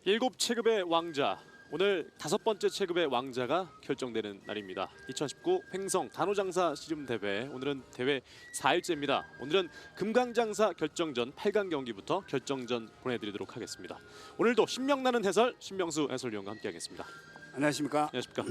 7체급의 왕자, 오늘 5번째 체급의 왕자가 결정되는 날입니다. 2019 횡성 단호장사 씨름대회, 오늘은 대회 4일째입니다. 오늘은 금강장사 결정전 8강 경기부터 결정전 보내드리도록 하겠습니다. 오늘도 신명나는 해설 신명수 해설위원과 함께하겠습니다. 안녕하십니까? 안녕하십니까?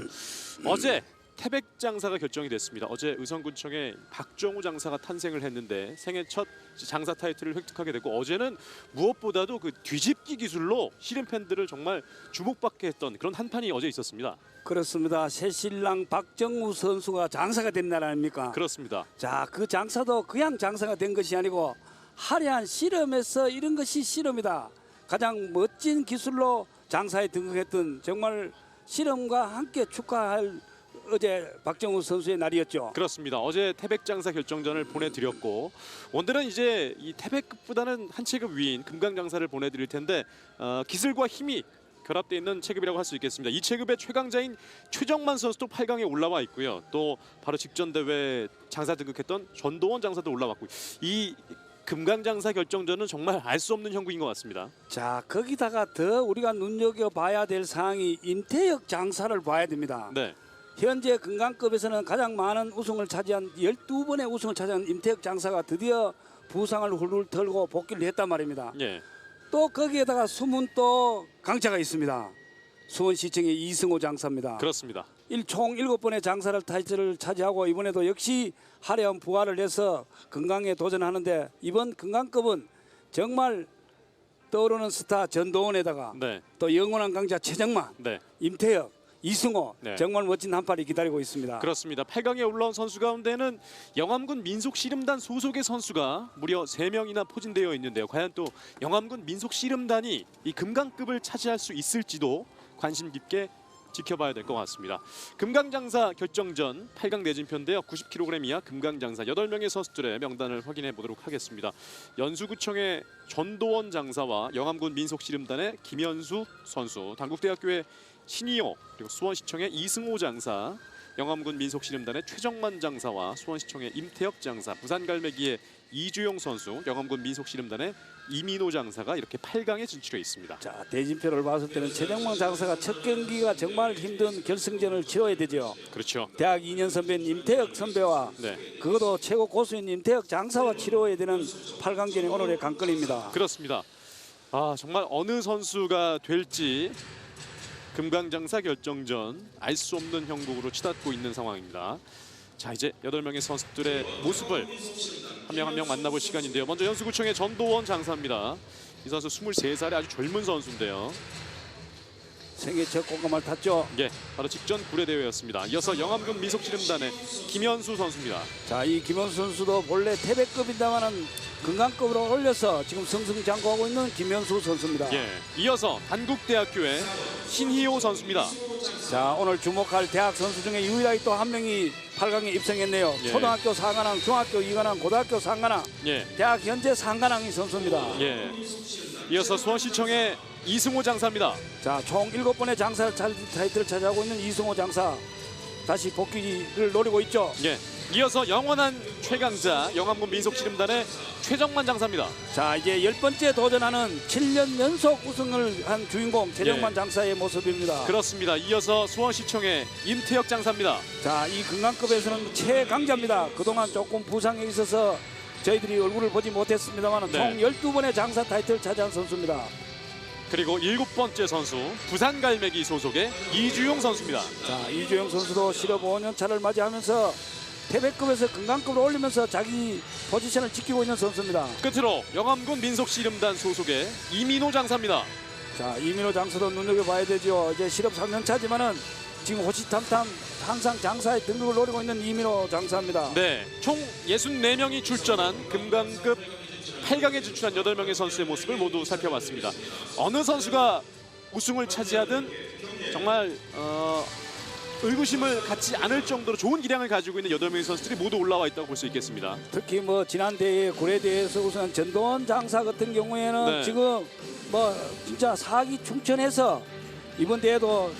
어제 태백 장사가 결정이 됐습니다. 어제 의성군청에 박정우 장사가 탄생을 했는데 생애 첫 장사 타이틀을 획득하게 되고, 어제는 무엇보다도 그 뒤집기 기술로 씨름 팬들을 정말 주목받게 했던 그런 한판이 어제 있었습니다. 그렇습니다. 새신랑 박정우 선수가 장사가 된 날 아닙니까? 그렇습니다. 자, 그 장사도 그냥 장사가 된 것이 아니고 화려한 씨름에서 이런 것이 씨름이다. 가장 멋진 기술로 장사에 등극했던, 정말 씨름과 함께 축하할 어제 박정우 선수의 날이었죠. 그렇습니다. 어제 태백 장사 결정전을 보내드렸고, 오늘은 이제 이 태백급보다는 한 체급 위인 금강 장사를 보내드릴 텐데, 기술과 힘이 결합되어 있는 체급이라고 할 수 있겠습니다. 이 체급의 최강자인 최정만 선수도 8강에 올라와 있고요. 또 바로 직전 대회 장사 등극했던 전도원 장사도 올라왔고, 이 금강장사 결정전은 정말 알 수 없는 형국인 것 같습니다. 자, 거기다가 더 우리가 눈여겨봐야 될 사항이 임태혁 장사를 봐야 됩니다. 네. 현재 금강급에서는 가장 많은 우승을 차지한 12번의 우승을 차지한 임태혁 장사가 드디어 부상을 훌훌 털고 복귀를 했단 말입니다. 예. 또 거기에다가 숨은 또 강자가 있습니다. 수원시청의 이승호 장사입니다. 그렇습니다. 총 7번의 장사를 타이틀을 차지하고 이번에도 역시 화려한 부활을 해서 금강에 도전하는데, 이번 금강급은 정말 떠오르는 스타 전도원에다가 네. 또 영원한 강자 최정만, 네. 임태혁, 이승호, 네. 정말 멋진 한팔이 기다리고 있습니다. 그렇습니다. 8강에 올라온 선수 가운데는 영암군 민속씨름단 소속의 선수가 무려 3명이나 포진되어 있는데요. 과연 또 영암군 민속씨름단이 이 금강급을 차지할 수 있을지도 관심 깊게 지켜봐야 될 것 같습니다. 금강장사 결정전 8강 내진표인데요. 90kg 이하 금강장사 8명의 선수들의 명단을 확인해 보도록 하겠습니다. 연수구청의 전도원 장사와 영암군 민속씨름단의 김현수 선수, 당국대학교의 신이호, 그리고 수원시청의 이승호 장사, 영암군 민속씨름단의 최정만 장사와 수원시청의 임태혁 장사, 부산갈매기의 이주용 선수, 영암군 민속씨름단의 이민호 장사가 이렇게 8강에 진출해 있습니다. 자, 대진표를 봤을 때는 최정만 장사가 첫 경기가 정말 힘든 결승전을 치러야 되죠. 그렇죠. 대학 2년 선배인 임태혁 선배와 네. 그것도 최고 고수인 임태혁 장사와 치러야 되는 8강전이 오늘의 관건입니다. 그렇습니다. 정말 어느 선수가 될지 금강장사 결정전 알 수 없는 형국으로 치닫고 있는 상황입니다. 자, 이제 8명의 선수들의 모습을 한 명 한 명 만나볼 시간인데요. 먼저 연수구청의 전도원 장사입니다. 이 선수 23살의 아주 젊은 선수인데요. 생애 첫 공감을 탔죠. 예, 바로 직전 구례대회였습니다. 이어서 영암군 민속씨름단의 김현수 선수입니다. 자, 이 김현수 선수도 본래 태백급입니다만은 금강급으로 올려서 지금 승승장구하고 있는 김현수 선수입니다. 예, 이어서 단국대학교의 신희호 선수입니다. 자, 오늘 주목할 대학 선수 중에 유일하게 또 한 명이 8강에 입성했네요. 예. 초등학교 4관왕, 중학교 2관왕, 고등학교 3관왕, 예, 대학 현재 3관왕의 선수입니다. 예. 이어서 수원시청의 이승호 장사입니다. 자, 총 7번의 장사 타이틀을 차지하고 있는 이승호 장사, 다시 복귀를 노리고 있죠. 예. 이어서 영원한 최강자 영암군 민속씨름단의 최정만 장사입니다. 자, 이제 10번째 도전하는 7년 연속 우승을 한 주인공 최정만 예. 장사의 모습입니다. 그렇습니다. 이어서 수원시청의 임태혁 장사입니다. 자, 이 금강급에서는 최강자입니다. 그동안 조금 부상에 있어서 저희들이 얼굴을 보지 못했습니다만 네. 총 12번의 장사 타이틀을 차지한 선수입니다. 그리고 7번째 선수 부산갈매기 소속의 이주용 선수입니다. 자, 이주영 선수도 실업 5년 차를 맞이하면서 태백급에서 금강급으로 올리면서 자기 포지션을 지키고 있는 선수입니다. 끝으로 영암군 민속씨름단 소속의 이민호 장사입니다. 자, 이민호 장사도 눈여겨봐야 되죠. 이제 실업 3년 차지만은 지금 호시탐탐 항상 장사의 등극을 노리고 있는 이민호 장사입니다. 네, 총 64명이 출전한 금강급 8강에 진출한 8명의 선수의 모습을 모두 살펴봤습니다. 어느 선수가 우승을 차지하든 정말 의구심을 갖지 않을 정도로 좋은 기량을 가지고 있는 8명의 선수들이 모두 올라와 있다고 볼 수 있겠습니다. 특히 뭐 지난 대회 구례대회에서 우승한 전도원 장사 같은 경우에는 지금 뭐 진짜 사기 충천해서 이번 대회도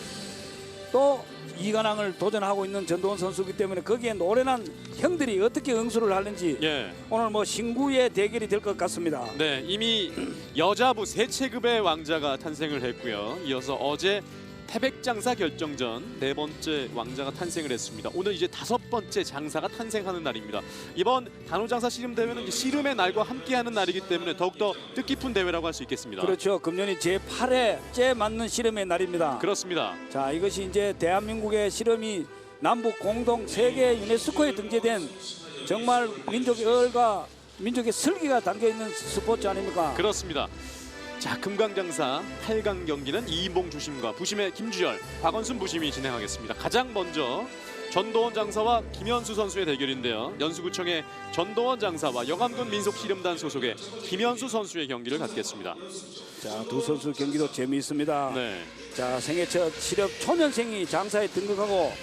또 이관왕을 도전하고 있는 전도원 선수이기 때문에 거기에 노련한 형들이 어떻게 응수를 하는지 예. 오늘 뭐 신구의 대결이 될 것 같습니다. 네, 이미 여자부 세 체급의 왕자가 탄생을 했고요. 이어서 어제 태백장사 결정전 네 번째 왕자가 탄생을 했습니다. 오늘 이제 다섯 번째 장사가 탄생하는 날입니다. 이번 단호장사 씨름 대회는 이제 씨름의 날과 함께하는 날이기 때문에 더욱더 뜻깊은 대회라고 할 수 있겠습니다. 그렇죠. 금년이 제8회째 맞는 씨름의 날입니다. 그렇습니다. 자, 이것이 이제 대한민국의 씨름이 남북 공동 세계 유네스코에 등재된 정말 민족의 얼과 민족의 슬기가 담겨 있는 스포츠 아닙니까? 그렇습니다. 자, 금강장사 8강 경기는 이인봉 주심과 부심의 김주열, 박원순 부심이 진행하겠습니다. 가장 먼저 전도원 장사와 김현수 선수의 대결인데요. 연수구청의 전도원 장사와 영암군 민속씨름단 소속의 김현수 선수의 경기를 갖겠습니다. 자, 두 선수 경기도 재미있습니다. 네. 자, 생애 첫 시력 초년생이 장사에 등극하고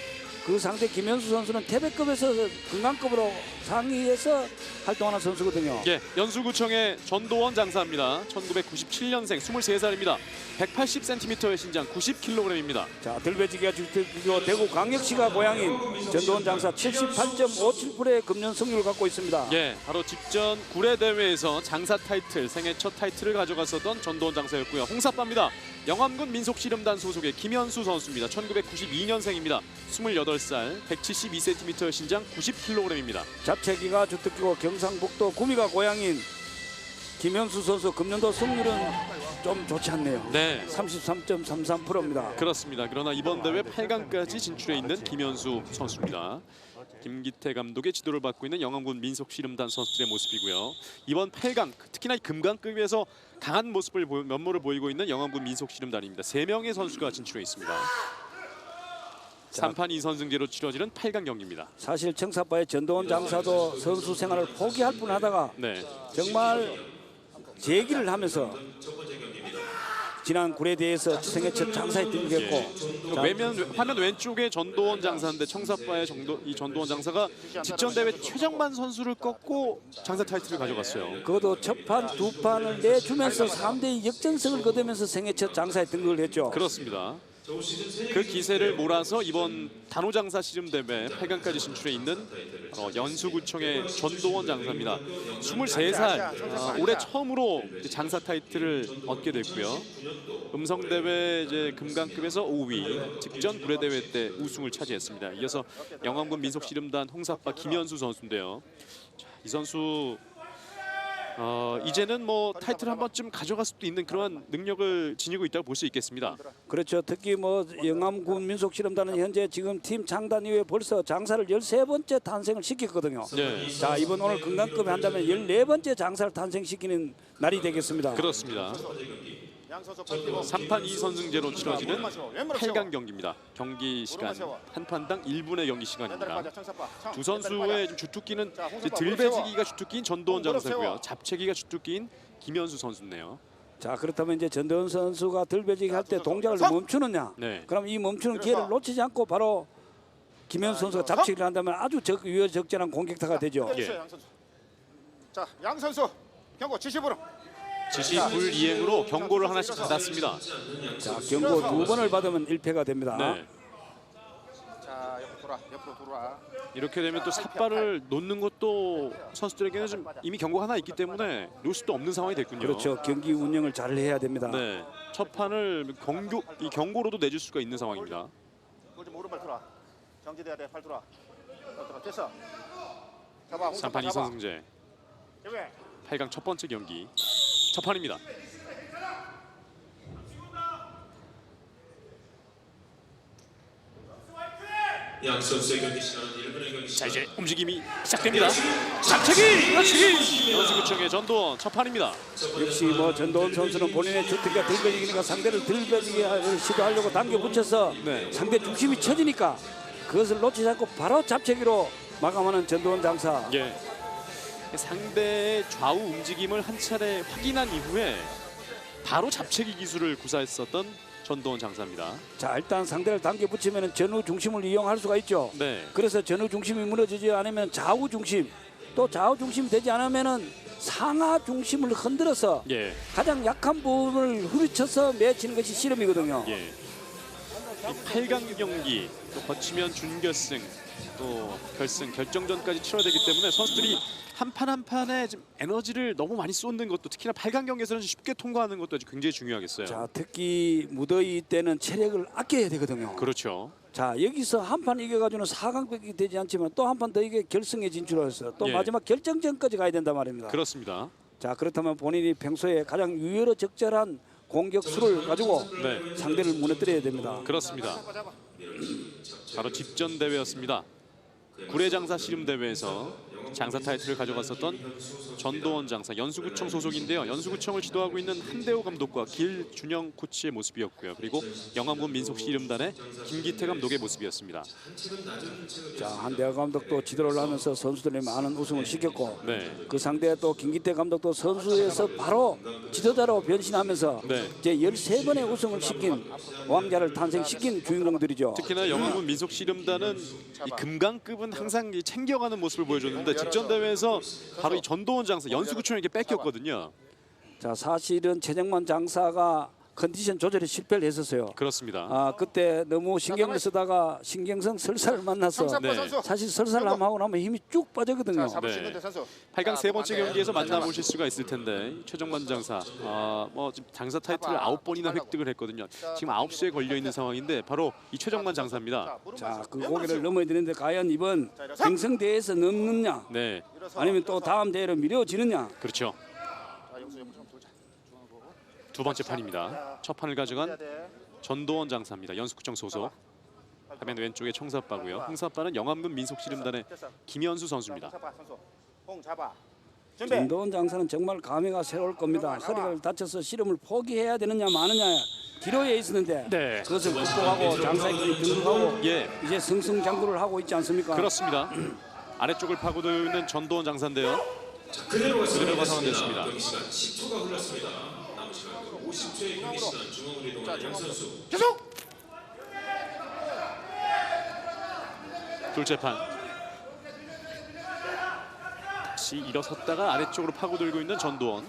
그 상대 김현수 선수는 태백급에서 금강급으로 상위에서 활동하는 선수거든요. 예, 연수구청의 전도원 장사입니다. 1997년생 23살입니다. 180cm의 신장 90kg입니다. 자, 들배지기가 주특기고 대구 광역시가 고향인 전도원 장사 78.57%의 금년 승률을 갖고 있습니다. 예, 바로 직전 구례 대회에서 장사 타이틀, 생애 첫 타이틀을 가져갔었던 전도원 장사였고요. 홍사빠입니다. 영암군 민속씨름단 소속의 김현수 선수입니다. 1992년생입니다. 28살, 172cm의 신장 90kg입니다. 잡채기가 주특기고 경상북도 구미가 고향인 김현수 선수 금년도 승률은 좀 좋지 않네요. 네. 33.33%입니다. 그렇습니다. 그러나 이번 대회 8강까지 진출해 있는 김현수 선수입니다. 김기태 감독의 지도를 받고 있는 영암군 민속씨름단 선수들의 모습이고요. 이번 8강, 특히나 이 금강급에서 강한 모습을 면모를 보이고 있는 영암군 민속씨름단입니다. 3명의 선수가 진출해 있습니다. 3판 2선승제로 치러지는 8강 경기입니다. 사실 청사파의 전도원 장사도 선수 생활을 포기할 뻔하다가 네. 정말 재기를 하면서 지난 구례대회에서 생애 첫 장사에 등극했고, 화면 왼쪽에 전도원 장사인데 청사파의 이 전도원 장사가 직전 대회 최정만 선수를 꺾고 장사 타이틀을 가져갔어요. 그것도 첫 판, 두 판을 내주면서 3대2 역전승을 거두면서 생애 첫 장사에 등극을 했죠. 그렇습니다. 그 기세를 몰아서 이번 단호장사 씨름대회 8강까지 진출해 있는 연수구청의 전도원 장사입니다. 23살, 올해 처음으로 장사 타이틀을 얻게 됐고요. 음성대회 이제 금강급에서 5위, 직전 구례대회 때 우승을 차지했습니다. 이어서 영암군 민속씨름단 홍사빠 김현수 선수인데요. 자, 이 선수 이제는 뭐 타이틀 한 번쯤 가져갈 수도 있는 그러한 능력을 지니고 있다고 볼 수 있겠습니다. 그렇죠. 특히 뭐 영암군 민속씨름단은 현재 지금 팀 창단 이후에 벌써 장사를 13번째 탄생을 시켰거든요. 네. 자, 이번 오늘 금강급에 한다면 14번째 장사를 탄생시키는 날이 되겠습니다. 그렇습니다. 3판 2선승제로 치러지는 8강 경기입니다. 경기 시간 한 판당 1분의 경기 시간입니다. 두 선수의 주특기는 들배지기가 주특기인 전도원 장사고요. 잡채기가 주특기인 김현수 선수네요. 자, 그렇다면 이제 전도원 선수가 들배지기 할 때 동작을 멈추느냐? 네. 그럼 이 멈추는 기회를 놓치지 않고 바로 김현수 선수가 잡채기를 한다면 아주 유효적절한 공격타가 되죠. 예. 자, 양 선수 경고 70으로. 지시 불이행으로 경고를 하나씩 받았습니다. 자, 경고 2번을 받으면 1패가 됩니다. 네. 자, 옆으로 돌아. 이렇게 되면 또 삿발을 놓는 것도 선수들에게는 좀 이미 경고가 하나 있기 때문에 놓을 수도 없는 상황이 됐군요. 그렇죠. 경기 운영을 잘 해야 됩니다. 네. 첫 판을 이 경고로도 내줄 수가 있는 상황입니다. 좀 오른발 돌아. 정지돼야 돼. 팔 돌아. 됐어. 잡아. 3판 2선승제 8강 첫 번째 경기 첫 판입니다. 양 선수의 경기 시간 1분의 경기 자, 시간. 이제 움직임이 시작됩니다. 잡채기! 그렇지! 연수구청의 전도원 첫 판입니다. 역시 뭐 전도원 선수는 본인의 주특기가 들배지기니까 상대를 들배지기를 시도하려고 당겨 붙여서 네. 상대 중심이 처지니까 그것을 놓치지 않고 바로 잡채기로 마감하는 전도원 장사. 예. 상대의 좌우 움직임을 한 차례 확인한 이후에 바로 잡채기 기술을 구사했었던 전도원 장사입니다. 자, 일단 상대를 당겨 붙이면 전후 중심을 이용할 수가 있죠. 네. 그래서 전후 중심이 무너지지 않으면 좌우 중심, 또 좌우 중심이 되지 않으면은 상하 중심을 흔들어서 예. 가장 약한 부분을 후려쳐서 매치는 것이 씨름이거든요. 예. 8강 경기 또 거치면 준결승 또 결승 결정전까지 치러되기 때문에 선수들이 한 판 한 판에 좀 에너지를 너무 많이 쏟는 것도 특히나 8강 경기에서는 쉽게 통과하는 것도 아주 굉장히 중요하겠어요. 자, 특히 무더위 때는 체력을 아껴야 되거든요. 그렇죠. 자, 여기서 한 판 이겨가지고는 4강밖에 되지 않지만 또 한 판 더 이겨 결승에 진출해서 또 예. 마지막 결정전까지 가야 된단 말입니다. 그렇습니다. 자, 그렇다면 본인이 평소에 가장 유효로 적절한 공격수를 가지고 네. 상대를 무너뜨려야 됩니다. 그렇습니다. 바로 집전 대회였습니다. 구례장사 씨름 대회에서 장사 타이틀을 가져갔었던 전도원 장사 연수구청 소속인데요. 연수구청을 지도하고 있는 한대호 감독과 길준영 코치의 모습이었고요. 그리고 영암군 민속 씨름단의 김기태 감독의 모습이었습니다. 자, 한대호 감독도 지도를 하면서 선수들이 많은 우승을 시켰고 네. 그 상대 또 김기태 감독도 선수에서 바로 지도자로 변신하면서 네. 이제 13번의 우승을 시킨 왕자를 탄생시킨 주인공들이죠. 특히나 영암군 민속 씨름단은 이 금강급은 항상 이 챙겨가는 모습을 보여줬는데 직전 대회에서 바로 이 전도원 장사 연수구청에게 뺏겼거든요. 자, 사실은 최정만 장사가 컨디션 조절에 실패를 했었어요. 그렇습니다. 아, 그때 너무 신경을 쓰다가 신경성 설사를 만나서 네. 사실 설사를 하고 나면 힘이 쭉 빠지거든요. 잡을 수 네. 있는데 선수. 8강 세 번째 경기에서 만나보실 수가 있을 텐데 최정만 장사 뭐 지금 장사 타이틀을 9번이나 획득을 했거든요. 지금 9수에 걸려 있는 상황인데 바로 이 최정만 장사입니다. 자, 그 고개를 넘어야 되는데 과연 이번 경성대회에서 넘느냐 네, 아니면 또 다음 대회로 미뤄지느냐. 그렇죠. 자, 여기서 옆으로 좀 돌자. 중앙으로. 두 번째 판입니다. 첫 판을 가져간 해야 돼. 전도원 장사입니다. 연수구청 소속. 화면 왼쪽에 청사빠고요. 홍사빠는 영암군 민속씨름단의 됐어. 김현수 선수입니다. 자, 홍 잡아, 선수. 홍 잡아. 준비. 전도원 장사는 정말 감회가 새로울 겁니다. 허리를 다쳐서 씨름을 포기해야 되느냐 마느냐 기로에 있었는데 네. 그것을 극복하고 장사의 길을 등극하고 예, 이제 승승장구를 하고 있지 않습니까? 그렇습니다. 아래쪽을 파고들고 있는 전도원 장사인데요. 그대로가 그대로가 상환됐습니다. 경기 시간 10초가 흘렀습니다. 남은 시간 50초의 경기 시간 중앙으로 이동하는 양 선수. 계속. 둘째 판. 다시 일어섰다가 아래쪽으로 파고들고 있는 전도원.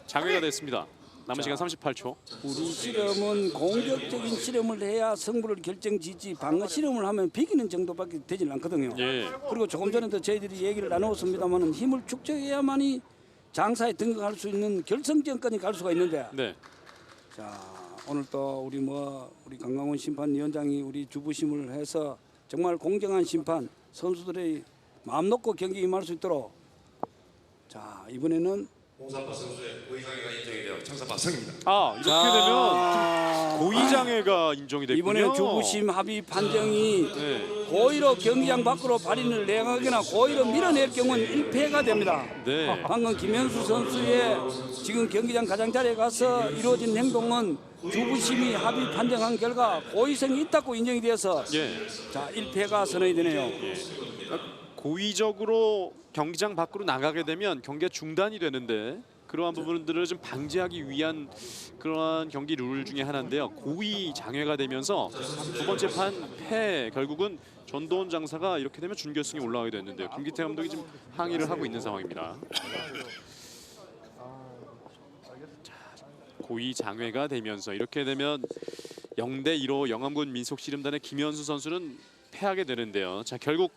장외가 됐습니다. 남은 시간 38초. 우리 씨름은 공격적인 씨름을 해야 승부를 결정지지 방어 씨름을 하면 비기는 정도밖에 되질 않거든요. 예, 그리고 조금 전에도 저희들이 얘기를 나누었습니다만 힘을 축적해야만이 장사에 등극할 수 있는 결승전까지 갈 수가 있는데 네, 자, 오늘 또 우리 강강원 심판위원장이 우리 주부심을 해서 정말 공정한 심판 선수들의 마음 놓고 경기 임할 수 있도록 자, 이번에는 홍사파 선수의 고의장애가 인정이 되어 청사파 승입니다. 아 이렇게 되면 고의장애가 인정이 됐군요. 이번에 주부심 합의 판정이 네, 고의로 경기장 밖으로 발인을 내거나 고의로 밀어낼 경우는 1패가 됩니다. 네, 방금 김현수 선수의 지금 경기장 가장자리에 가서 이루어진 행동은 주부심이 합의 판정한 결과 고의성이 있다고 인정이 되어서 예. 자, 1패가 선언이 되네요. 고의적으로 경기장 밖으로 나가게 되면 경기가 중단이 되는데 그러한 부분들을 좀 방지하기 위한 그러한 경기 룰 중에 하나인데요. 고의 장애가 되면서 두 번째 판 패 결국은 전도원 장사가 이렇게 되면 준결승에 올라가게 됐는데요. 김기태 감독이 지금 항의를 하고 있는 상황입니다. 고의 장애가 되면서 이렇게 되면 0대2로 영암군 민속씨름단의 김현수 선수는 패하게 되는데요. 자, 결국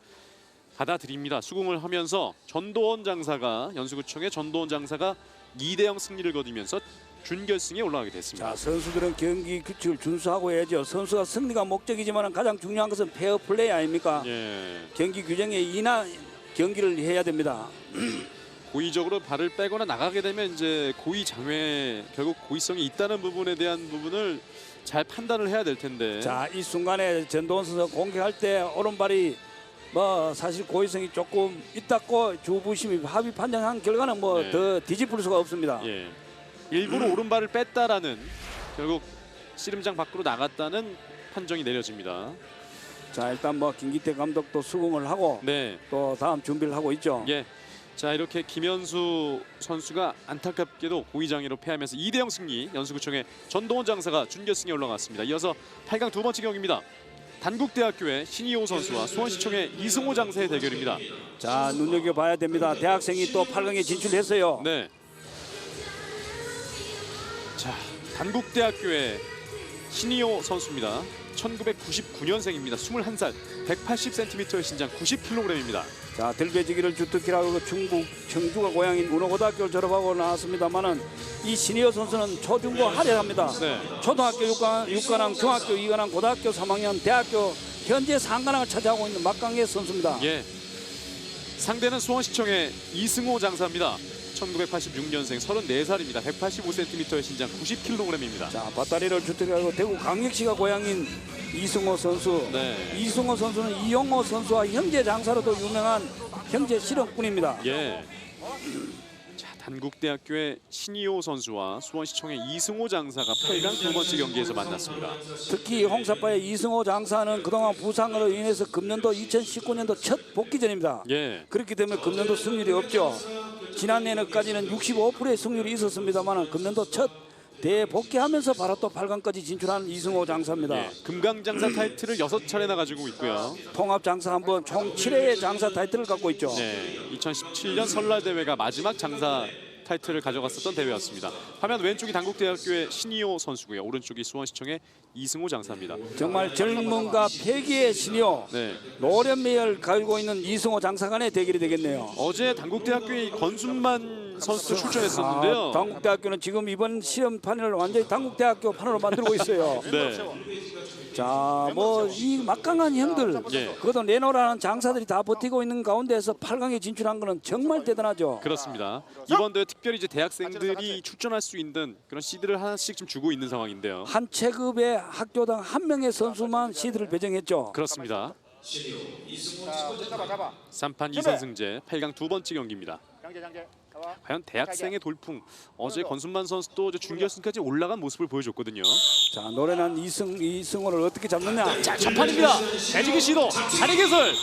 받아들입니다. 수긍을 하면서 전도원 장사가 연수구청의 전도원 장사가 2대0 승리를 거두면서 준결승에 올라가게 됐습니다. 자, 선수들은 경기 규칙을 준수하고 해야죠. 선수가 승리가 목적이지만 가장 중요한 것은 페어 플레이 아닙니까? 예, 경기 규정에 인한 경기를 해야 됩니다. 고의적으로 발을 빼거나 나가게 되면 이제 고의 장애 결국 고의성이 있다는 부분에 대한 부분을 잘 판단을 해야 될 텐데. 자, 이 순간에 전도원 선수 공격할 때 오른발이 뭐 사실 고의성이 조금 있다고 주부심이 합의 판정한 결과는 뭐 네. 더 뒤집을 수가 없습니다. 예, 일부러 오른발을 뺐다라는 결국 씨름장 밖으로 나갔다는 판정이 내려집니다. 자, 일단 뭐 김기태 감독도 수긍을 하고 네, 또 다음 준비를 하고 있죠. 예. 자, 이렇게 김현수 선수가 안타깝게도 고의장애로 패하면서 2대0 승리. 연수구청의 전도원 장사가 준결승에 올라갔습니다. 이어서 8강 두 번째 경기입니다. 단국대학교의 신이호 선수와 수원시청의 이승호 장사의 대결입니다. 자, 눈여겨봐야 됩니다. 대학생이 또 8강에 진출했어요. 네. 자, 단국대학교의 신이호 선수입니다. 1999년생입니다. 21살, 180cm의 신장, 90kg입니다. 자, 들배지기를 주특기라고 중국 청주가 고향인 문호고등학교를 졸업하고 나왔습니다만은 이 신이호 선수는 초중고 할애합니다. 네. 초등학교 6관왕, 중학교 2관왕, 고등학교 3학년, 대학교 현재 3관왕을 차지하고 있는 막강의 선수입니다. 예. 상대는 수원시청의 이승호 장사입니다. 1986년생, 34살입니다. 185cm의 신장, 90kg입니다. 자, 밧다리를 주특기하고 대구 강력시가 고향인 이승호 선수. 네. 이승호 선수는 이용호 선수와 형제 장사로도 유명한 형제 실험꾼입니다. 예. 자, 단국대학교의 신이호 선수와 수원시청의 이승호 장사가 8강 두 번째 경기에서 만났습니다. 특히 홍사파의 이승호 장사는 그동안 부상으로 인해서 금년도 2019년도 첫 복귀전입니다. 예. 그렇기 때문에 금년도 승률이 없죠. 지난해까지는 65%의 승률이 있었습니다만 금년도 첫 대복귀하면서 바로 또 8강까지 진출한 이승호 장사입니다. 예. 금강장사 타이틀을 6차례나 가지고 있고요. 통합 장사 한번 총 7회의 장사 타이틀을 갖고 있죠. 네, 2017년 설날 대회가 마지막 장사 타이틀을 가져갔었던 대회였습니다. 화면 왼쪽이 단국대학교의 신이호 선수고요. 오른쪽이 수원시청의 이승호 장사입니다. 정말 젊음과 패기의 신이호, 네, 노련미를 가지고 있는 이승호 장사 간의 대결이 되겠네요. 어제 단국대학교의 권순만 선수도 출전했었는데요. 단국대학교는 지금 이번 시험판을 완전히 단국대학교 판으로 만들고 있어요. 네, 자, 뭐 이 막강한 형들, 예. 그것도 내노라는 장사들이 다 버티고 있는 가운데서 8강에 진출한 것은 정말 대단하죠. 그렇습니다. 이번 대회 특별히 이제 대학생들이 출전할 수 있는 그런 시드를 하나씩 좀 주고 있는 상황인데요. 한 체급의 학교당 한 명의 선수만 시드를 배정했죠. 그렇습니다. 잡아. 3판 2선승제 8강 두 번째 경기입니다. 장제 잡아. 과연 대학생의 돌풍, 어제 권순만 선수도 이제 준결승까지 올라간 모습을 보여줬거든요. 자, 노련한 이승호를 어떻게 잡느냐. 자, 첫판입니다. 배지기 시도, 자리 개설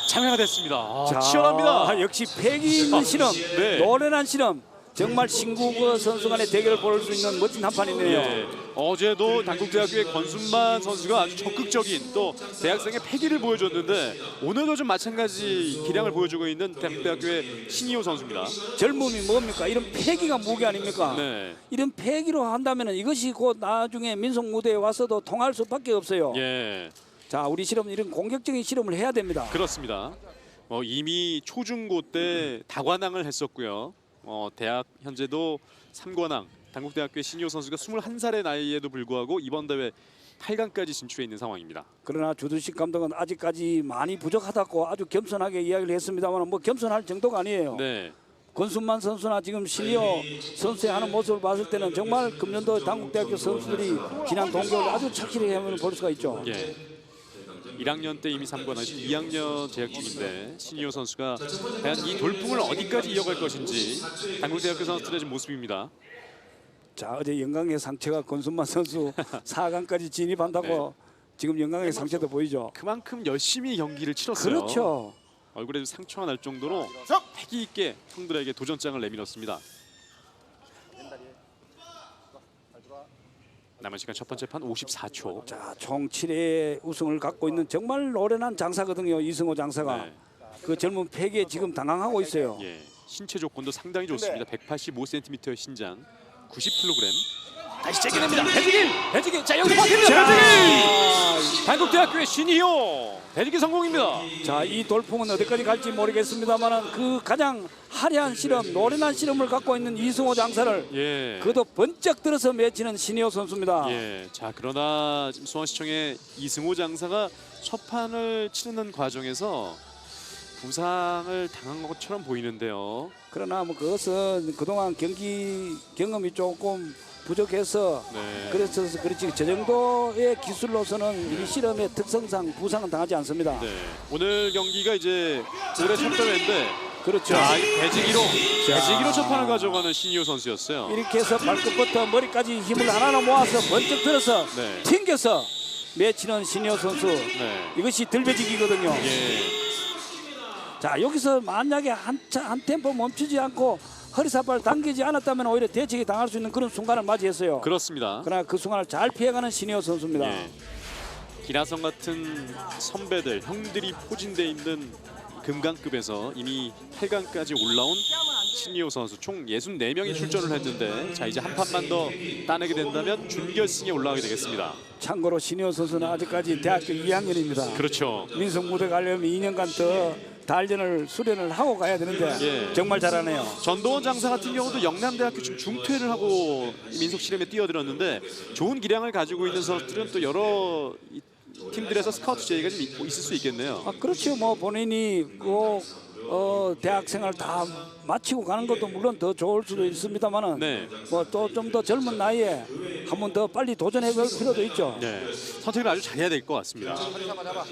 참여가 됐습니다. 자, 치열합니다. 역시 패기 있는 실험, 네. 노련한 실험. 정말 신국어 선수 간의 대결을 볼 수 있는 멋진 한 판이네요. 예. 어제도 단국대학교의 권순만 선수가 아주 적극적인 또 대학생의 패기를 보여줬는데 오늘도 좀 마찬가지 기량을 보여주고 있는 단국대학교의 신이호 선수입니다. 젊음이 뭡니까? 이런 패기가 무기 아닙니까? 네. 이런 패기로 한다면 이것이 곧 나중에 민속 무대에 와서도 통할 수밖에 없어요. 예, 자, 우리 실험 이런 공격적인 실험을 해야 됩니다. 그렇습니다. 이미 초중고 때 다관왕을 했었고요. 대학 현재도 3관왕, 단국대학교의 신이호 선수가 21살의 나이에도 불구하고 이번 대회 8강까지 진출해 있는 상황입니다. 그러나 주두식 감독은 아직까지 많이 부족하다고 아주 겸손하게 이야기를 했습니다만 뭐 겸손할 정도가 아니에요. 네, 권순만 선수나 지금 신이호 선수의 하는 모습을 봤을 때는 정말 금년도 단국대학교 선수들이 지난 동계를 아주 착실히 하면 볼 수가 있죠. 예. 1학년 때 이미 3관왕, 2학년 재학 중인데 신이호 선수가 과연 이 돌풍을 어디까지 이어갈 것인지 단국대학교 선수들의 지금 모습입니다. 자, 어제 영광의 상처가 권순만 선수 4강까지 진입한다고 지금 영광의 상처도 보이죠. 그만큼 열심히 경기를 치렀어요. 그렇죠. 얼굴에 상처가 날 정도로 패기 있게 형들에게 도전장을 내밀었습니다. 남은 시간 첫 번째 판 54초. 자, 총 7회의 우승을 갖고 있는 정말 노련한 장사거든요. 이승호 장사가. 네. 그 젊은 패기에 지금 당황하고 있어요. 예, 신체 조건도 상당히 좋습니다. 185cm의 신장, 90kg. 다시 제기됩니다. 배지기. 자, 여기 버팁니다. 배지기. 단국대학교의 신이호 배지기 성공입니다. 자, 이 돌풍은 어디까지 갈지 모르겠습니다만 그 가장 화려한 실험, 노련한 실험을 갖고 있는 이승호 장사를 예. 그도 번쩍 들어서 맺히는 신이호 선수입니다. 예. 자, 그러나 지금 수원시청의 이승호 장사가 첫 판을 치르는 과정에서 부상을 당한 것처럼 보이는데요. 그러나 뭐 그것은 그동안 경기 경험이 조금 부족해서 네. 그래서 그렇지 저 정도의 기술로서는 이 실험의 특성상 부상은 당하지 않습니다. 네. 오늘 경기가 이제 올해 첫 대회인데 그렇죠. 자, 이 배지기로 첫 판을 가져가는 신이호 선수였어요. 이렇게 해서 발끝부터 머리까지 힘을 하나로 모아서 번쩍 들어서 네. 튕겨서 맺히는 신이호 선수. 네. 이것이 들배지기거든요. 예. 자, 여기서 만약에 한 템포 멈추지 않고 허리사발을 당기지 않았다면 오히려 대책이 당할 수 있는 그런 순간을 맞이했어요. 그렇습니다. 그러나 그 순간을 잘 피해가는 신이호 선수입니다. 예. 기라성 같은 선배들, 형들이 포진돼 있는 금강급에서 이미 8강까지 올라온 신이호 선수 총 64명이 출전을 했는데 자 이제 한 판만 더 따내게 된다면 준결승에 올라가게 되겠습니다. 참고로 신효 선수는 아직까지 대학교 2학년입니다. 그렇죠. 민속 무대 가려면 2년간 더 단련을 수련을 하고 가야 되는데 예. 정말 잘하네요. 전도원 장사 같은 경우도 영남대학교 지금 중퇴를 하고 민속 실험에 뛰어들었는데 좋은 기량을 가지고 있는 선수들은 또 여러 팀들에서 스카우트 제의가 좀 있을 수 있겠네요. 아, 그렇죠. 뭐 본인이 꼭 대학 생활 다 마치고 가는 것도 물론 더 좋을 수도 있습니다만은 네. 뭐 또 좀 더 젊은 나이에 한 번 더 빨리 도전해 볼 필요도 있죠. 네. 선택을 아주 잘해야 될 것 같습니다. 허리 잡아 잡아.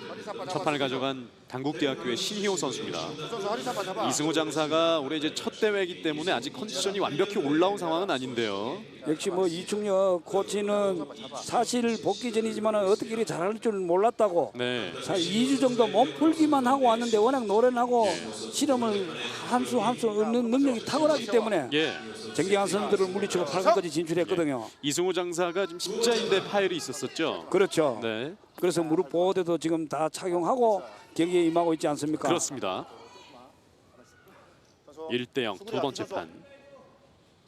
허리 잡아 첫 판을 가져간 당국대학교의 신희호 선수입니다. 선수 허리 잡아 잡아. 이승호 장사가 올해 이제 첫 대회이기 때문에 아직 컨디션이 완벽히 올라온 상황은 아닌데요. 역시 뭐 이충혁 코치는 사실 복귀 전이지만 어떻게 이렇게 잘할 줄 몰랐다고 네. 2주 정도 몸풀기만 하고 왔는데 워낙 노련하고 실험을 한 수 한 수 얻는 능력이 탁월하기 때문에 예. 정기한 선수들을 물리치고 8강까지 진출했거든요. 이승호 장사가 지금 십자인대 파열이 있었었죠. 그렇죠. 네. 그래서 무릎 보호대도 지금 다 착용하고 경기에 임하고 있지 않습니까? 그렇습니다. 1대0 두 번째 판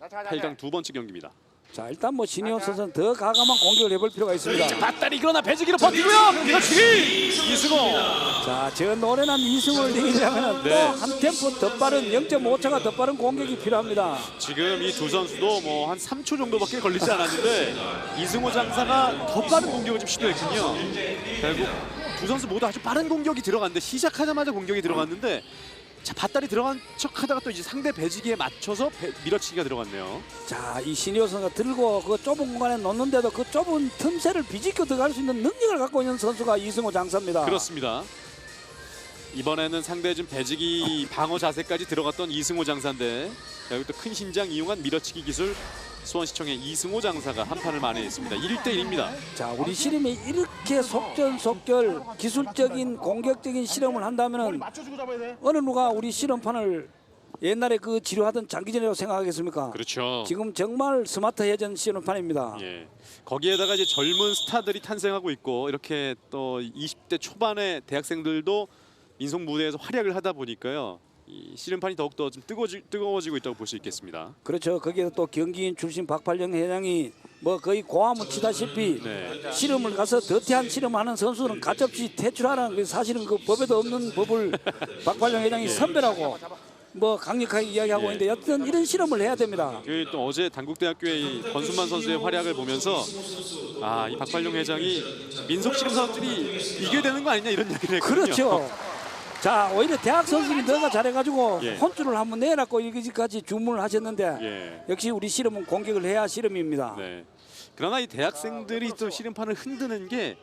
8강 두 번째 경기입니다. 자, 일단 뭐 신희호 선수는 더 과감한 공격을 해볼 필요가 있습니다. 밧다리 그러나 배지기로 버티고요. 밀어치기 이승호. 자, 저 노련한 이승호를 이기려면 네. 또 한 템포 더 빠른 0.5차가 더 빠른 공격이 필요합니다. 지금 이 두 선수도 뭐 한 3초 정도밖에 걸리지 않았는데 이승호 장사가 더 빠른 공격을 좀 시도했군요. 결국 두 선수 모두 아주 빠른 공격이 들어갔는데 시작하자마자 공격이 들어갔는데 자 밧다리 들어간 척하다가 또 이제 상대 배지기에 맞춰서 밀어치기가 들어갔네요. 자, 이 신희호 선수가 들고 그 좁은 공간에 놓는데도 그 좁은 틈새를 비집고 들어갈 수 있는 능력을 갖고 있는 선수가 이승호 장사입니다. 그렇습니다. 이번에는 상대 좀 배지기 방어 자세까지 들어갔던 이승호 장사인데 여기 또 큰 신장 이용한 밀어치기 기술 수원시청의 이승호 장사가 한 판을 만회했습니다. 1대1입니다. 자, 우리 실험이 이렇게 속전속결 기술적인 공격적인 실험을 한다면은 맞춰주고 잡아야 돼. 어느 누가 우리 실험판을 옛날에 그 지루하던 장기전이라고 생각하겠습니까? 그렇죠. 지금 정말 스마트해진 실험판입니다. 예. 거기에다가 이제 젊은 스타들이 탄생하고 있고 이렇게 또 20대 초반의 대학생들도 민속 무대에서 활약을 하다 보니까요. 이 씨름판이 더욱더 좀 뜨거워지고 있다고 볼 수 있겠습니다. 그렇죠. 거기에 또 경기인 출신 박팔령 회장이 뭐 거의 고함을 치다시피 네. 실험을 가서 더티한 실험하는 선수는 가짜없이 퇴출하라는 그 사실은 그 법에도 없는 법을 박팔령 회장이 선배라고 뭐 강력하게 이야기하고 있는데 여튼 이런 실험을 해야 됩니다. 그 또 어제 당국대학교의 이 권순만 선수의 활약을 보면서 아, 이 박팔룡 회장이 민속 씨름 선수들이 이겨야 되는 거 아니냐 이런 이야기를 했거든요. 그렇죠. 자, 오히려 대학 선수들이 너가 잘해가지고 예. 혼줄을 한번 내놨고 여기까지 주문을 하셨는데 예. 역시 우리 실험은 공격을 해야 실험입니다. 네. 그러나 이 대학생들이 또 씨름판을 흔드는 게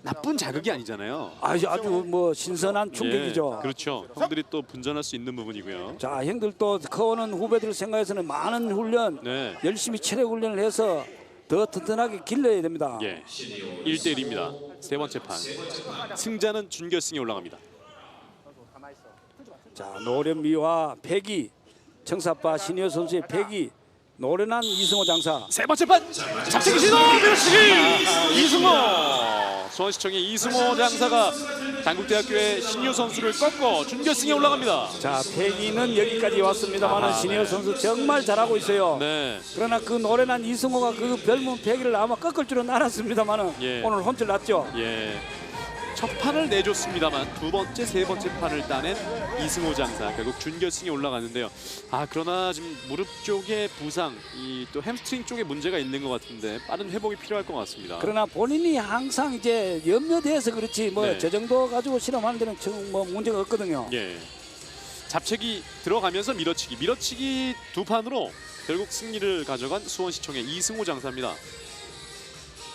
나쁜 자극이 아니잖아요. 아주 뭐 신선한 충격이죠. 예, 그렇죠. 형들이 또 분전할 수 있는 부분이고요. 자, 형들 또 커오는 후배들 생각해서는 많은 훈련 네. 열심히 체력 훈련을 해서 더 튼튼하게 길러야 됩니다. 예. 1대1입니다. 세 번째 판. 승자는 준결승에 올라갑니다. 자, 노련미와 패기, 청사빠 신효 선수의 패기, 노련한 이승호 장사. 세 번째 판. 잡채기 시도 밀어치기. 이승호. 수원시청의 이승호 장사가 당국대학교의 신효 선수를 꺾고 준결승에 올라갑니다. 자, 패기는 여기까지 왔습니다만 신효 선수 정말 잘하고 있어요. 네. 그러나 그 노련한 이승호가 그 별문 패기를 아마 꺾을 줄은 알았습니다만 예. 오늘 혼쭐 났죠. 예. 첫 판을 내줬습니다만 두 번째, 세 번째 판을 따낸 이승호 장사 결국 준결승에 올라가는데요. 아 그러나 지금 무릎 쪽에 부상, 이 또 햄스트링 쪽에 문제가 있는 것 같은데 빠른 회복이 필요할 것 같습니다. 그러나 본인이 항상 이제 염려돼서 그렇지 뭐 네. 저 정도 가지고 실험하는 데는 뭐 문제가 없거든요. 예. 잡채기 들어가면서 밀어치기 두 판으로 결국 승리를 가져간 수원시청의 이승호 장사입니다.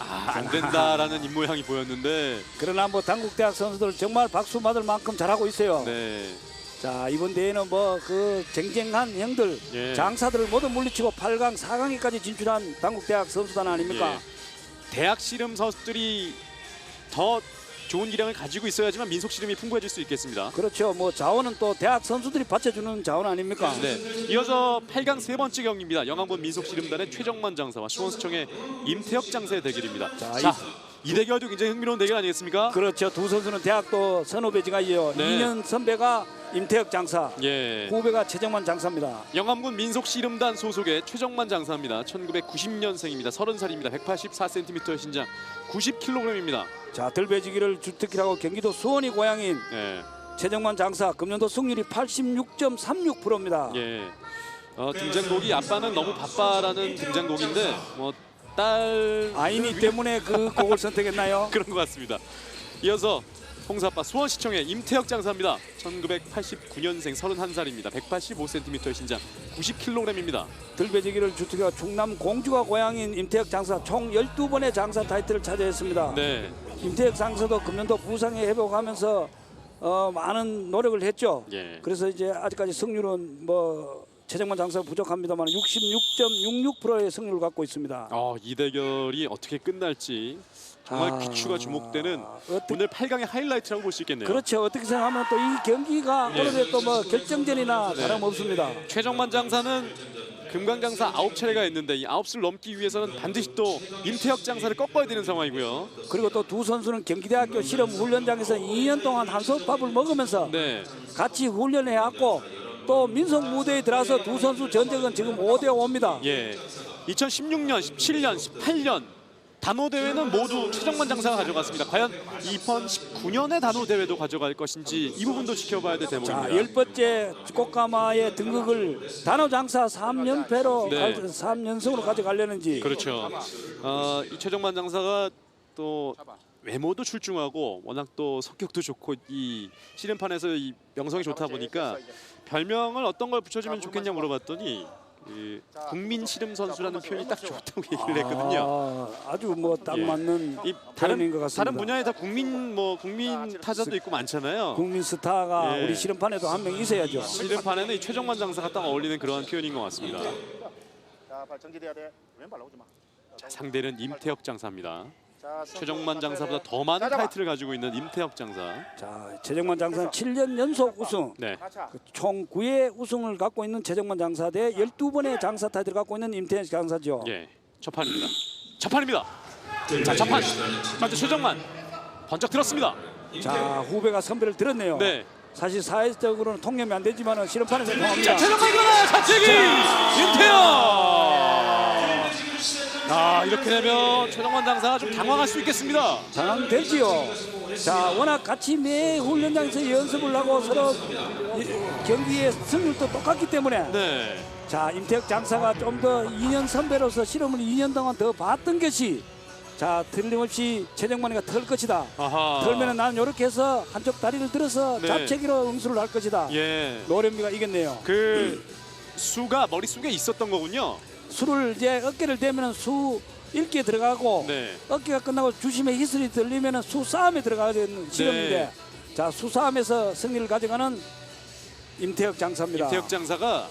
아, 안 된다라는 입모양이 보였는데 그러나 뭐 당국대학 선수들 정말 박수 받을 만큼 잘하고 있어요. 네. 자, 이번 대회는 뭐 그 쟁쟁한 형들 예. 장사들을 모두 물리치고 8강, 4강에까지 진출한 당국대학 선수단 아닙니까? 예. 대학 씨름 선수들이 더 좋은 기량을 가지고 있어야지만 민속 씨름이 풍부해질 수 있겠습니다. 그렇죠. 뭐 자원은 또 대학 선수들이 받쳐주는 자원 아닙니까? 네. 이어서 8강 세 번째 경기입니다. 영암군 민속 씨름단의 최정만 장사와 수원시청의 임태혁 장사의 대결입니다. 자, 자, 이 대결도 굉장히 흥미로운 대결 아니겠습니까? 그렇죠. 두 선수는 대학도 선후배지가요. 네. 2년 선배가 임태혁 장사, 예. 후배가 최정만 장사입니다. 영암군 민속씨름단 소속의 최정만 장사입니다. 1990년생입니다. 30살입니다. 184cm의 신장, 90kg입니다. 자, 들배지기를 주특기라고 경기도 수원이 고향인 예. 최정만 장사, 금년도 승률이 86.36%입니다. 예. 등장곡이 아빠는 너무 바빠라는 등장곡인데 딸 아이니 때문에 그 곡을 선택했나요? 그런 것 같습니다. 이어서 홍사빠 수원시청의 임태혁 장사입니다. 1989년생 31살입니다. 185cm의 신장, 90kg입니다. 들배지기를 주특기가 충남 공주가 고향인 임태혁 장사 총 12번의 장사 타이틀을 차지했습니다. 네. 임태혁 장사도 금년도 부상에 회복하면서 많은 노력을 했죠. 예. 그래서 이제 아직까지 승률은 최정만 장사 부족합니다만 66.66%의 승률을 갖고 있습니다. 이 대결이 어떻게 끝날지 정말 귀추가 주목되는 오늘 8강의 하이라이트라고 볼 수 있겠네요. 그렇죠. 어떻게 생각하면 또 이 경기가 예. 오늘의 또 결정전이나 네. 다름없습니다. 최정만 장사는 금강장사 9차례가 있는데 이 9수를 넘기 위해서는 반드시 또 임태혁 장사를 꺾어야 되는 상황이고요. 그리고 또 두 선수는 경기대학교 실험 훈련장에서 2년 동안 한솥밥을 먹으면서 네. 같이 훈련해왔고 또 민속 무대에 들어서 두 선수 전적은 지금 5대5입니다. 예. 2016년, 17년, 18년 단호 대회는 모두 최정만 장사가 가져갔습니다. 과연 이번 19년의 단호 대회도 가져갈 것인지 이 부분도 지켜봐야 될 자, 대목입니다. 10번째 꽃가마의 등극을 단호 장사 3연패로 네. 3연승으로 가져가려는지. 그렇죠. 이 최정만 장사가 또 외모도 출중하고 워낙 또 성격도 좋고 이 씨름판에서 이 명성이 좋다 보니까 별명을 어떤 걸 붙여주면 좋겠냐 물어봤더니 국민 씨름 선수라는 표현이 딱 좋다고 얘기를 했거든요. 아주 딱 예. 맞는 이 표현인 것 같습니다. 다른 분야에 다 국민 타자도 있고 많잖아요. 국민 스타가 예. 우리 씨름판에도 한 명 있어야죠. 씨름판에는 이 최정만 장사가 딱 어울리는 그러한 표현인 것 같습니다. 자, 발 정지돼야 돼. 왼발 나오지 마. 자, 상대는 임태혁 장사입니다. 자, 최정만 장사보다 더 많은 타이틀을 가지고 있는 임태혁 장사. 자, 최정만 장사는 7년 연속 우승. 네. 마차. 총 9회 우승을 갖고 있는 최정만 장사 대 12번의 장사 타이틀을 갖고 있는 임태혁 장사죠. 예. 첫 판입니다. 첫 판입니다. 자, 첫 판. 먼저 최정만 번쩍 들었습니다. 자, 후배가 선배를 들었네요. 네. 사실 사회적으로는 통념이 안 되지만 실험판에서 통합니다. 자, 최정만 일어나요. 잡채기 임태혁. 이렇게 되면 최정만 장사가 좀 당황할 수 있겠습니다. 장황되지요. 자, 워낙 같이 매 훈련장에서 연습을 하고 서로 경기의 승률도 똑같기 때문에 네. 자, 임태혁 장사가 좀 더 2년 선배로서 실험을 2년 동안 더 봤던 것이 자, 틀림없이 최정만이가 털 것이다. 아하. 털면은 나는 이렇게 해서 한쪽 다리를 들어서 네. 잡채기로 응수를 할 것이다. 예. 노련미가 이겼네요. 그 수가 머릿속에 있었던 거군요. 수를 이제 어깨를 대면은 수 일기에 들어가고 네. 어깨가 끝나고 주심에 히스리 들리면은 수 싸움에 들어가야 되는 실험인데 네. 자, 수 싸움에서 승리를 가져가는 임태혁 장사입니다. 임태혁 장사가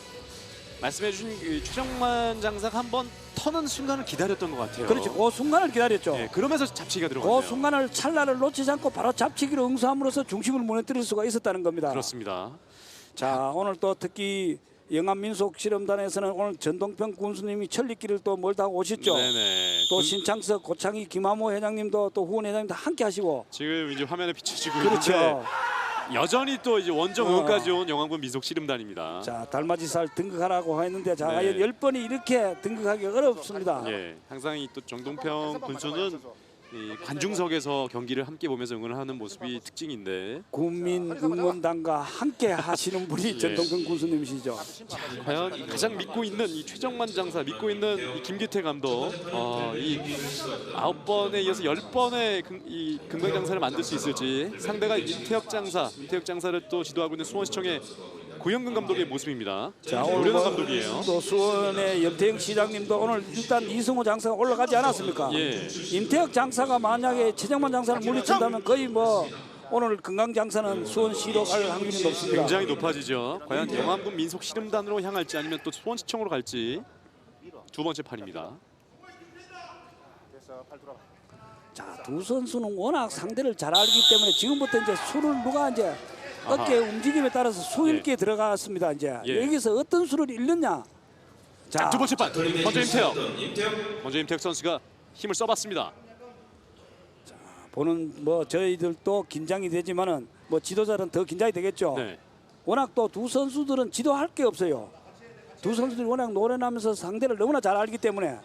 말씀해주신 그 최정만 장사가 한번 터는 순간을 기다렸던 것 같아요. 그렇죠. 그 순간을 기다렸죠. 예, 그러면서 잡치기가 들어갔네요. 그 순간을 찰나를 놓치지 않고 바로 잡치기로 응수함으로써 중심을 무너뜨릴 수가 있었다는 겁니다. 그렇습니다. 자, 오늘 또 특히 영암민속실험단에서는 오늘 전동평 군수님이 천리길을 또 멀다 하고 오셨죠. 네네. 또 신창석, 고창희, 김하모 회장님도 또 후원 회장님도 함께 하시고 지금 이제 화면에 비춰지고 그렇죠. 있는데 여전히 또 이제 원정 의원까지 온 영암군 민속씨름단입니다. 자, 달맞이살 등극하라고 했는데 자, 네. 10번이 이렇게 등극하기 어렵습니다. 예, 항상 이 또 정동평 군수는 이 관중석에서 경기를 함께 보면서 응원하는 모습이 특징인데 국민응원단과 함께 하시는 분이 예. 전동평 군수님이시죠. 과연 가장 믿고 있는 이 최정만 장사, 믿고 있는 이 김규태 감독, 이 9번에 이어서 10번의 이 금강 장사를 만들 수 있을지. 상대가 임태혁 장사를 또 지도하고 있는 수원시청의 고영근 감독의 모습입니다. 자, 오늘 노련한 감독이에요. 또 수원의 염태영 시장님도 오늘 일단 이승호 장사가 올라가지 않았습니까? 예. 임태혁 장사가 만약에 최정만 장사를 물리친다면 거의 오늘 금강 장사는 수원시로 갈 확률이 높습니다. 굉장히 높아지죠. 과연 영암군 민속씨름단으로 향할지 아니면 또 수원시청으로 갈지. 두 번째 판입니다. 됐어. 팔 들어봐. 자, 두 선수는 워낙 상대를 잘 알기 때문에 지금부터 이제 수를 누가 이제 어깨 움직임에 따라서 수 읽기에 들어갔습니다. 이제 예. 여기서 어떤 수를 읽느냐. 자, 두 번째 판 먼저 임태혁 선수가 힘을 써봤습니다. 보는 뭐 저희들도 긴장이 되지만은 뭐 지도자는 더 긴장이 되겠죠. 네. 워낙 또 두 선수들은 지도할 게 없어요. 두 선수들이 워낙 노련하면서 상대를 너무나 잘 알기 때문에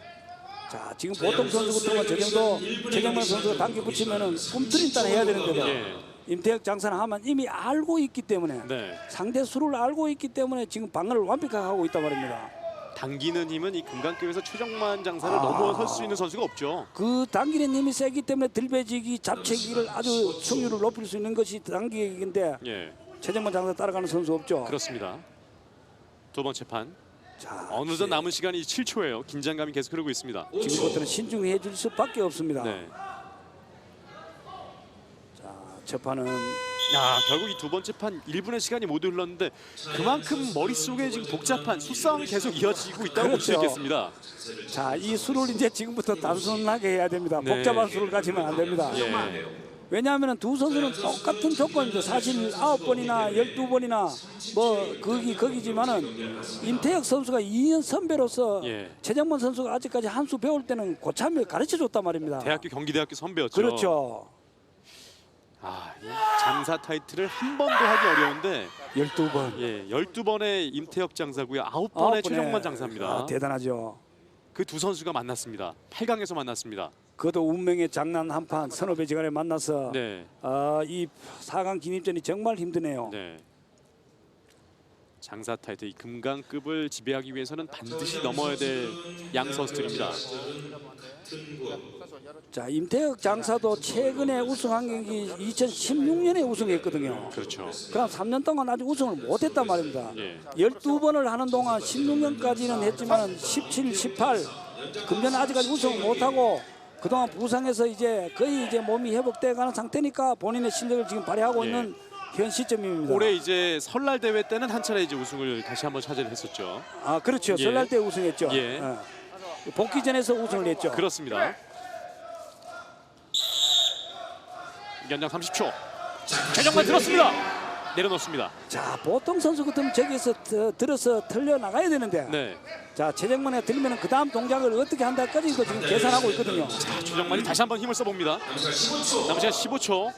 자 지금 보통 선수 같은 저 정도 최정만 선수가 당겨 붙이면은 꿈틀인단 해야 되는데도 예. 임태혁 장사는 하면 이미 알고 있기 때문에 네. 상대 수를 알고 있기 때문에 지금 방어를 완벽하게 하고 있단 말입니다. 당기는 힘은 이 금강급에서 최정만 장사를 넘어설 수 있는 선수가 없죠. 그 당기는 힘이 세기 때문에 들배지기, 잡채기를 아주 승률을 높일 수 있는 것이 당기기인데 예. 최정만 장사 따라가는 선수 없죠. 그렇습니다. 두 번째 판. 자, 어느덧 남은 시간이 7초예요. 긴장감이 계속 흐르고 있습니다. 지금부터는 신중해 줄 수밖에 없습니다. 네. 자, 첫 판은 야, 결국 이 두 번째 판 1분의 시간이 모두 흘렀는데 그만큼 머릿속에 지금 복잡한 수싸움이 계속 이어지고 있다고 볼 수 그렇죠. 있겠습니다. 자, 이 수를 이제 지금부터 단순하게 해야 됩니다. 네. 복잡한 수를 가지면 안 됩니다. 예. 왜냐하면 두 선수는 똑같은 조건인데 사실 9번이나 12번이나 뭐 거기지만은 임태혁 선수가 2년 선배로서 예. 최정만 선수가 아직까지 한 수 배울 때는 고참을 가르쳐 줬단 말입니다. 대학교 경기대학교 선배였죠. 그렇죠. 아, 이 장사 타이틀을 한 번도 하기 어려운데 12번. 예, 12번의 임태혁 장사고요. 9번의 최정만 장사입니다. 아, 대단하죠. 그 두 선수가 만났습니다. 8강에서 만났습니다. 그것도 운명의 장난 한판 서너 배 지간에 만나서 네. 이 4강 진입전이 정말 힘드네요. 네. 장사 타이틀 이 금강급을 지배하기 위해서는 반드시 넘어야 될 양 선수들입니다. 자, 임태혁 장사도 최근에 우승한 경기 2016년에 우승했거든요. 그렇죠. 그럼 3년 동안 아직 우승을 못했단 말입니다. 예. 12번을 하는 동안 16년까지는 했지만 17, 18 금년 아직까지 우승을 못하고 그동안 부상해서 이제 거의 이제 몸이 회복돼가는 상태니까 본인의 실력을 지금 발휘하고 예. 있는 현 시점입니다. 올해 이제 설날 대회 때는 한 차례 이제 우승을 다시 한번 차지를 했었죠. 아 그렇죠. 예. 설날 때 우승했죠. 예. 복귀전에서 우승을 했죠. 그렇습니다. 연장 30초. 최정만 들었습니다. 내려놓습니다. 자, 보통 선수 같으면 저기서 들어서 틀려 나가야 되는데 네. 자, 최정만에 들면 그 다음 동작을 어떻게 한다까지도 지금 계산하고 있거든요. 자, 최정만이 다시 한번 힘을 써봅니다. 남은 시간 15초.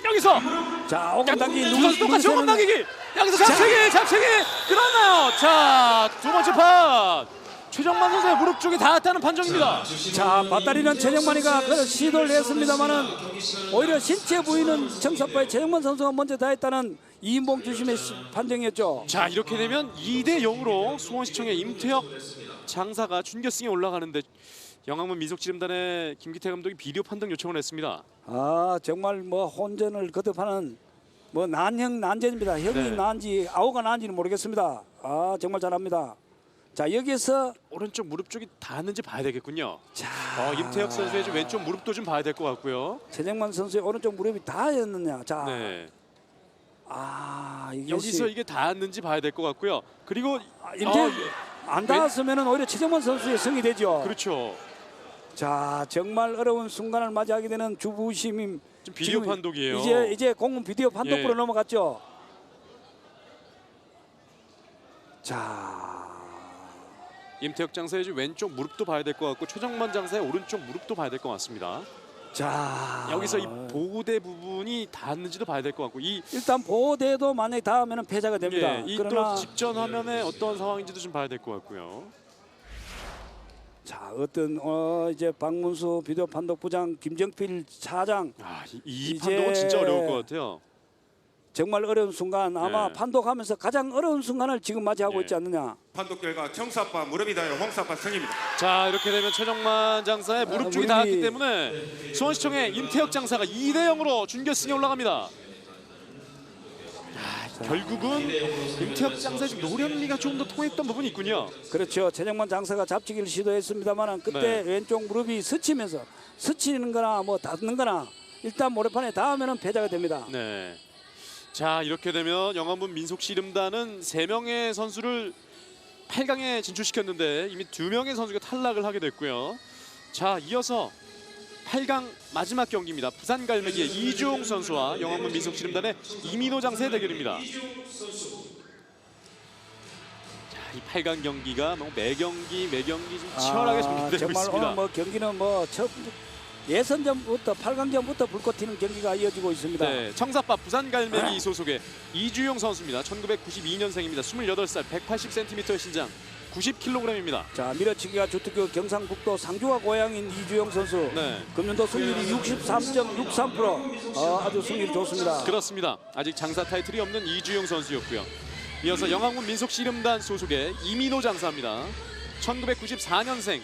여기서 자, 오금 당기 두 선수 똑같이 오금 당기기. 여기서 잡채기 끌었나요? 자, 두 번째 판. 최정만 선수의 무릎 쪽에 닿았다는 판정입니다. 자, 밧다리는 최정만이가 그런 시도를 했습니다만은 오히려 신체 부위는 청사파의 최정만 선수가 먼저 닿았다는 이인봉 주심의 판정이었죠. 자, 이렇게 되면 2대 0으로 수원시청의 임태혁 장사가 준결승에 올라가는데 영암문 민속지름단의 김기태 감독이 비디오 판정 요청을 했습니다. 아, 정말 뭐 혼전을 거듭하는 뭐 난형 난전입니다. 형이 네. 난지 아우가 난지는 모르겠습니다. 아, 정말 잘합니다. 자, 여기서 오른쪽 무릎 쪽이 닿았는지 봐야 되겠군요. 자, 임태혁 선수의 좀 왼쪽 무릎도 좀 봐야 될 것 같고요. 최정만 선수의 오른쪽 무릎이 닿았느냐. 자, 네. 이게 여기서 이게 닿았는지 봐야 될 것 같고요. 그리고 임태혁 안 닿았으면은 오히려 최정만 선수의 승이 되죠. 그렇죠. 자, 정말 어려운 순간을 맞이하게 되는 주부심임. 좀 비디오 지금 판독이에요. 이제 공은 비디오 판독으로 예. 넘어갔죠. 자, 임태혁 장사의 왼쪽 무릎도 봐야 될 것 같고 최정만 장사의 오른쪽 무릎도 봐야 될 것 같습니다. 자, 여기서 이 보호대 부분이 닿았는지도 봐야 될 것 같고 일단 보호대도 만약에 닿으면 패자가 됩니다. 이 또 그러나 직전 화면에 어떤 상황인지도 좀 봐야 될 것 같고요. 자, 어떤 이제 박문수 비디오 판독 부장 김정필 차장 이 이제 판독은 진짜 어려울 것 같아요. 정말 어려운 순간 아마 네. 판독하면서 가장 어려운 순간을 지금 맞이하고 예. 있지 않느냐. 판독 결과 청사파 무릎이 닿여 홍사파 승입니다. 자, 이렇게 되면 최정만 장사의 무릎 쪽이 무릎이- 닿았기 때문에 수원시청의 임태혁 장사가 2대 0으로 준결승에 올라갑니다. 결국은 임태혁 장사의 좀 노련미가 조금 더 통했던 부분이 있군요. 그렇죠. 최정만 장사가 잡치기를 시도했습니다만은 그때 네. 왼쪽 무릎이 스치는 거나 뭐 닿는 거나 일단 모래판에 닿으면 패자가 됩니다. 네. 자, 이렇게 되면 영암문 민속씨름단은 3명의 선수를 8강에 진출시켰는데 이미 2명의 선수가 탈락을 하게 됐고요. 자, 이어서 8강 마지막 경기입니다. 부산갈매기의 이주홍 선수와 영암문 민속씨름단의 이민호 장사의 대결입니다. 자, 이 8강 경기가 뭐 매 경기 좀 치열하게 전개되고 정말 있습니다. 오늘 뭐 경기는 뭐 예선전부터 8강전부터 불꽃 튀는 경기가 이어지고 있습니다. 네, 청사파 부산갈매기 소속의 이주용 선수입니다. 1992년생입니다. 28살, 180cm의 신장, 90kg입니다. 자, 밀어치기가 주특기 경상북도 상주가 고향인 이주영 선수. 네. 금년도 승률이 63.63%. 아주 승률이 좋습니다. 그렇습니다. 아직 장사 타이틀이 없는 이주용 선수였고요. 이어서 영암군 민속씨름단 소속의 이민호 장사입니다. 1994년생,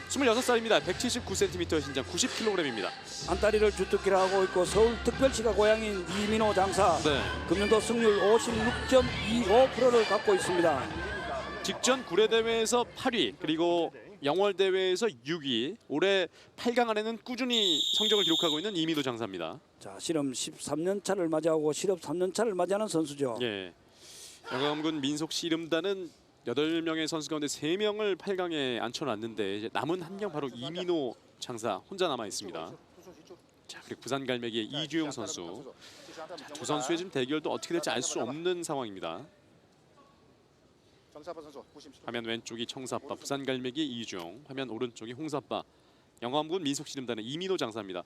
26살입니다. 179cm의 신장, 90kg입니다. 안다리를 주특기로 하고 있고 서울특별시가 고향인 이민호 장사. 네. 금년도 승률 56.25%를 갖고 있습니다. 직전 구례대회에서 8위, 그리고 영월대회에서 6위, 올해 8강 안에는 꾸준히 성적을 기록하고 있는 이민호 장사입니다. 자, 실험 13년 차를 맞이하고 실업 3년 차를 맞이하는 선수죠. 예. 영암군 민속씨름단은 8명의 선수 가운데 3명을 8강에 앉혀놨는데 이제 남은 한 명 바로 이민호 장사 혼자 남아 있습니다. 자, 그리고 부산갈매기의 이주용 선수. 자, 두 선수의 지금 대결도 어떻게 될지 알 수 없는 상황입니다. 정사파 선수 90. 화면 왼쪽이 청사빠 부산갈매기 이주용, 화면 오른쪽이 홍사빠 영암군 민속씨름단의 이민호 장사입니다.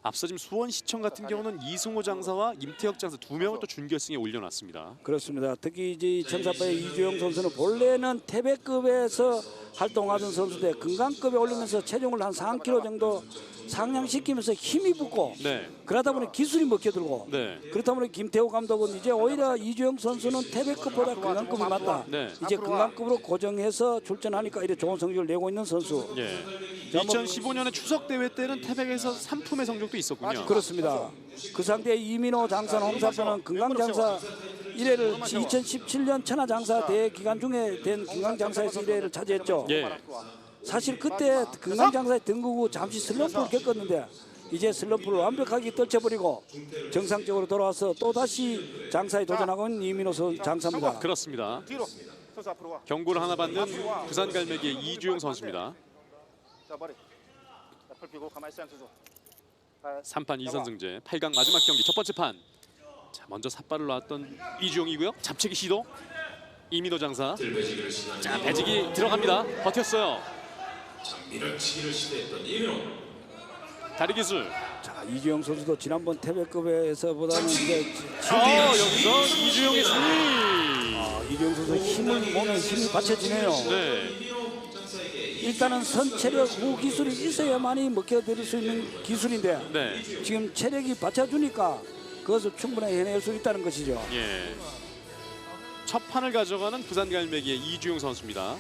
앞서 지금 수원시청 같은 경우는 이승호 장사와 임태혁 장사 두 명을 또 준결승에 올려놨습니다. 그렇습니다. 특히 이제 청사파의 이주영 선수는 본래는 태백급에서 활동하던 선수인데 금강급에 올리면서 체중을 한 3kg 정도 상향시키면서 힘이 붙고 네, 그러다 보니 기술이 먹혀들고 네, 그렇다 보니 김태호 감독은 이제 오히려 이주영 선수는 태백급보다 금강급이 맞다. 네. 이제 금강급으로 고정해서 출전하니까 이렇게 좋은 성적을 내고 있는 선수. 예. 2015년에 추석 대회 때는 태백에서 3품의 성적도 있었군요. 그렇습니다. 그 상대 이민호 장사, 홍사파는 금강장사 1회를 2017년 천하장사 대회 기간 중에 된 금강장사에서 1회를 차지했죠. 예. 사실 그때 금강장사에 등극 후 잠시 슬럼프를 겪었는데 이제 슬럼프를 완벽하게 떨쳐버리고 정상적으로 돌아와서 또다시 장사에 도전하고 있는 이민호 장사입니다. 그렇습니다. 뒤로 선수 앞으로 와. 경고를 하나 받는 부산갈매기의 이주용 선수입니다. 자, 머리. 자, 풀 피고 가만히 있어 선수. 3판 2선승제 8강 마지막 경기 첫 번째 판. 자, 먼저 삿발을 놨던 이주용이고요. 잡채기 시도. 이민호 장사. 들배지기를 시도한 자, 배지기 들어갑니다. 버텼어요. 밀어치기를 시도했던 이민호. 다리 기술. 자, 이주영 선수도 지난번 태백급에서보다는 이제 여기서 이주용의 승리. 이주영 선수 몸에 힘이 받쳐지네요. 네. 일단은 선체력 후 기술이 있어야만이 먹혀들일 수 있는 기술인데 네. 지금 체력이 받쳐주니까 그것을 충분히 해낼 수 있다는 것이죠. 예. 첫 판을 가져가는 부산갈매기의 이주용 선수입니다.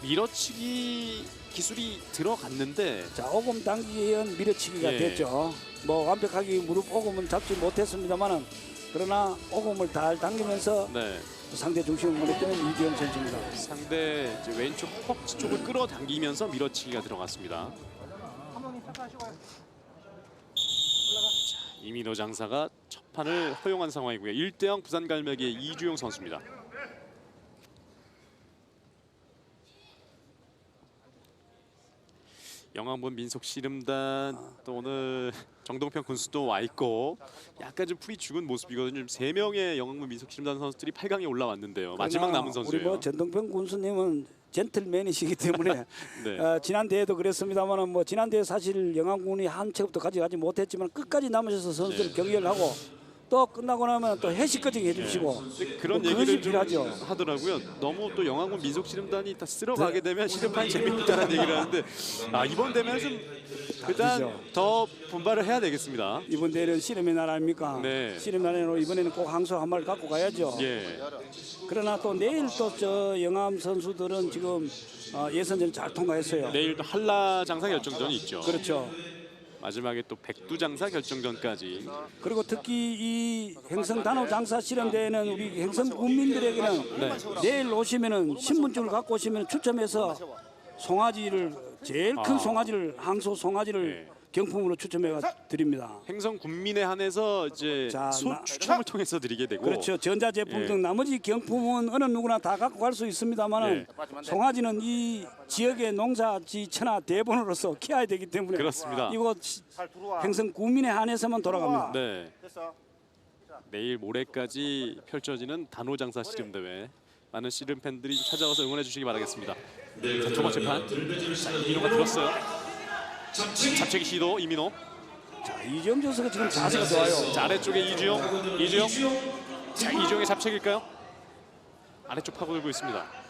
밀어치기 기술이 들어갔는데 자, 오금 당기에 의한 밀어치기가 예. 됐죠. 뭐 완벽하게 무릎 오금은 잡지 못했습니다만은 그러나 오금을 잘 당기면서 네. 상대 중심을 무너뜨리는 이주영 선수입니다. 상대 이제 왼쪽 허벅지 쪽을 끌어당기면서 밀어치기가 들어갔습니다. 자, 이민호 장사가 첫 판을 허용한 상황이고요. 1대0 부산갈매기의 이주용 선수입니다. 영암군 민속씨름단 또 오늘 정동평 군수도 와 있고 약간 좀 풀이 죽은 모습이거든요. 3명의 영암군 민속씨름단 선수들이 8강에 올라왔는데요. 마지막 그러나 남은 선수예요. 우리 뭐 전동평 군수님은 젠틀맨이시기 때문에 네. 지난 대회도 그랬습니다만은 뭐 지난 대회 사실 영암군이 한 채부터 가져가지 못했지만 끝까지 남으셔서 선수들 네. 경기를 하고 또 끝나고 나면 또 회식까지 해주시고 근데 그런 뭐 얘기를 그것이 좀 필요하죠. 하더라고요. 너무 또 영암군 민속씨름단이 다 쓸어가게 되면 씨름판이 재밌다는 얘기를 하는데 이번 대회는 좀 일단 그렇죠. 더 분발을 해야 되겠습니다. 이번 대회는 씨름의 날 아닙니까? 네. 씨름 날에는 이번에는 꼭 항소 한 마리 갖고 가야죠. 예. 그러나 또 내일 또 저 영암 선수들은 지금 예선전 잘 통과했어요. 내일도 한라 장사 결정전이 있죠. 그렇죠. 마지막에 또 백두장사 결정전까지. 그리고 특히 이 행성 단호 장사 실험대회는 우리 행성 국민들에게는 네. 내일 오시면은 신분증을 갖고 오시면 추첨해서 송아지를 제일 큰 송아지를 항소 송아지를 네. 경품으로 추첨해 드립니다. 행성 군민에 한해서 이제 자, 추첨을 통해서 드리게 되고. 그렇죠. 전자제품 예. 등 나머지 경품은 어느 누구나 다 갖고 갈 수 있습니다만은 예. 송아지는 이 지역의 농사지 천하 대본으로서 키워야 되기 때문에 그렇습니다. 이거 팔 들어와. 행성 구민에 한해서만 돌아갑니다. 네. 됐어. 내일 모레까지 펼쳐지는 단호장사 씨름대회 많은 씨름 팬들이 찾아와서 응원해 주시기 바라겠습니다. 자, 두 번째 판. 자, 이민호가 들었어요. 잡채기 시도 이민호. 자, 이주영 선수가 지금 자세가 좋아요. 자, 아래쪽에 이주영. 자, 이주영의 잡채기일까요? 아래쪽 파고들고 있습니다.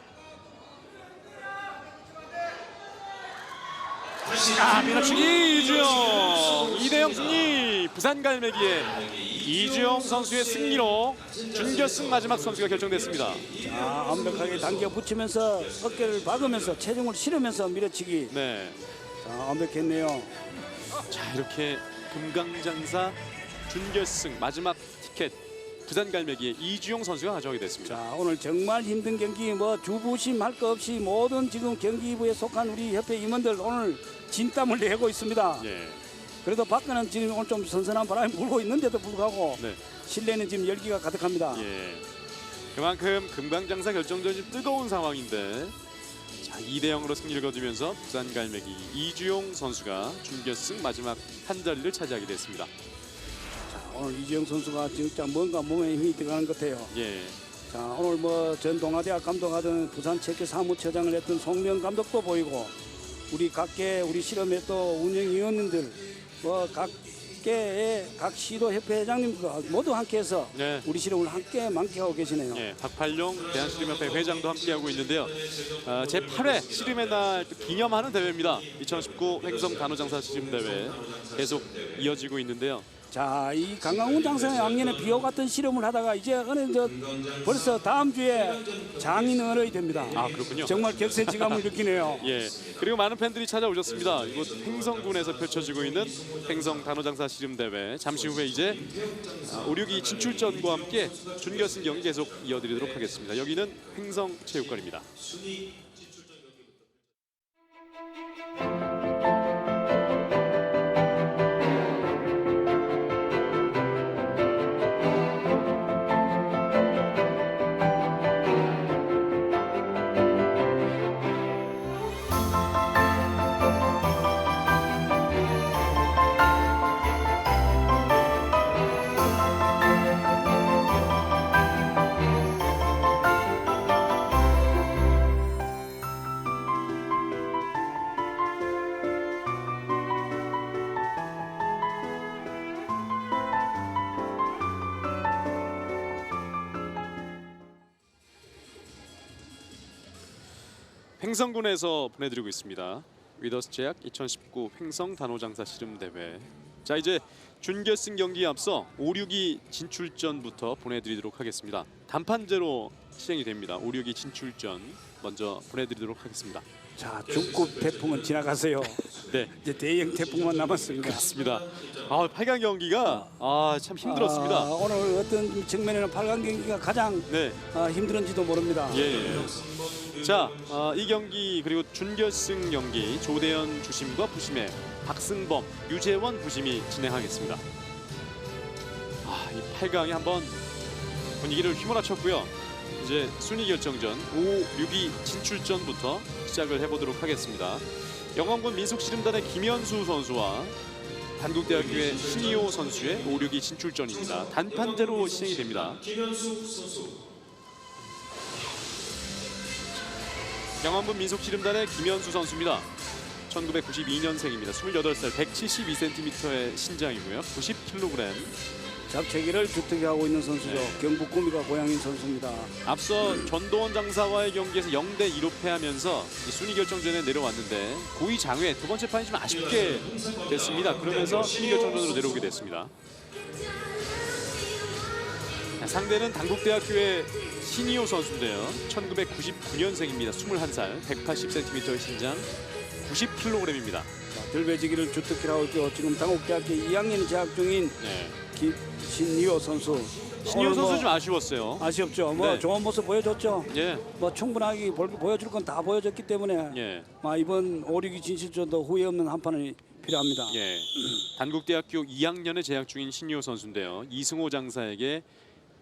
자, 밀어치기 이주영. 2대0 승리. 부산 갈매기의 이주영 선수의 승리로 준결승 마지막 선수가 결정됐습니다. 자, 완벽하게 당겨 붙이면서 어깨를 박으면서 체중을 실으면서 밀어치기. 네. 자, 완벽했네요. 자, 이렇게 금강장사 준결승 마지막 티켓 부산 갈매기의 이주영 선수가 가져오게 됐습니다. 자, 오늘 정말 힘든 경기 뭐 주부심할 거 없이 모든 지금 경기부에 속한 우리 협회 임원들 오늘 진땀을 내고 있습니다. 예. 그래도 밖에는 지금 오늘 좀 선선한 바람이 불고 있는데도 불구하고 네. 실내는 지금 열기가 가득합니다. 예. 그만큼 금강장사 결정전이 좀 뜨거운 상황인데 자, 2대0으로 승리를 거두면서 부산 갈매기 이주용 선수가 준결승 마지막 한 자리를 차지하게 됐습니다. 오늘 이주영 선수가 진짜 뭔가 몸에 힘이 들어가는 것 같아요. 예. 자, 오늘 뭐 전 동아대학 감독하던 부산 체육 사무처장을 했던 송명 감독도 보이고 우리 각계 우리 실험회 또 운영위원님들 뭐 각계의 각 시도 협회 회장님들 모두 함께해서 네. 우리 실험을 함께 만끽하고 계시네요. 예, 박팔룡 대한씨름협회 회장도 함께하고 있는데요. 제8회 씨름의 날 기념하는 대회입니다. 2019 횡성 단호장사 씨름대회 계속 이어지고 있는데요. 자, 이 강강훈 장사의 왕년에 비호 같은 실험을 하다가 이제 벌써 다음 주에 장인어른이 됩니다. 아, 그렇군요. 정말 격세지감을 느끼네요. 예, 그리고 많은 팬들이 찾아오셨습니다. 이곳 횡성군에서 펼쳐지고 있는 횡성 단호장사 씨름대회 잠시 후에 이제 5, 6위 진출전과 함께 준결승 경기 계속 이어드리도록 하겠습니다. 여기는 횡성체육관입니다. 횡성군에서 보내드리고 있습니다. 위더스 제약 2019 횡성 단호장사 씨름대회. 자, 이제 준결승 경기에 앞서 5, 6위 진출전부터 보내드리도록 하겠습니다. 단판제로 시행이 됩니다. 5, 6위 진출전 먼저 보내드리도록 하겠습니다. 자, 중급 태풍은 지나가세요. 네, 이제 대형 태풍만 남았습니다. 그렇습니다. 8강 경기가 참 힘들었습니다. 오늘 어떤 측면에는 8강 경기가 가장 네, 힘들은지도 모릅니다. 예. 자, 이 경기 그리고 준결승 경기 조대현 주심과 부심의 박승범, 유재원 부심이 진행하겠습니다. 이 8강이 한번 분위기를 휘몰아쳤고요. 이제 순위 결정전 5, 6위 진출전부터 시작을 해보도록 하겠습니다. 영암군 민속씨름단의 김현수 선수와 단국대학교의 신이호 선수의 5, 6위 진출전입니다. 단판제로 시행이 됩니다. 김현수 선수. 영암군 민속씨름단의 김현수 선수입니다. 1992년생입니다. 28살, 172cm의 신장이고요. 90kg. 잡채기를 주특기하고 있는 선수죠. 네. 경북 구미가 고향인 선수입니다. 앞서 전도원 장사와의 경기에서 0대2로 패하면서 순위 결정전에 내려왔는데 고위 장외 두 번째 판이 좀 아쉽게 됐습니다. 그러면서 순위 결정전으로 내려오게 됐습니다. 자, 상대는 단국대학교의 신이호 선수인데요. 1999년생입니다. 21살, 180cm의 신장, 90kg입니다. 들배지기를 주특기라고 있고 지금 단국대학교 2학년 재학 중인 신이호 선수. 신이호 선수 좀 아쉬웠어요. 아쉽죠. 뭐 네. 좋은 모습 보여줬죠. 예, 뭐 충분하게 보여줄 건 다 보여줬기 때문에 예, 이번 5, 6위 진출전도 후회 없는 한 판이 필요합니다. 예. 단국대학교 2학년에 재학 중인 신이호 선수인데요. 이승호 장사에게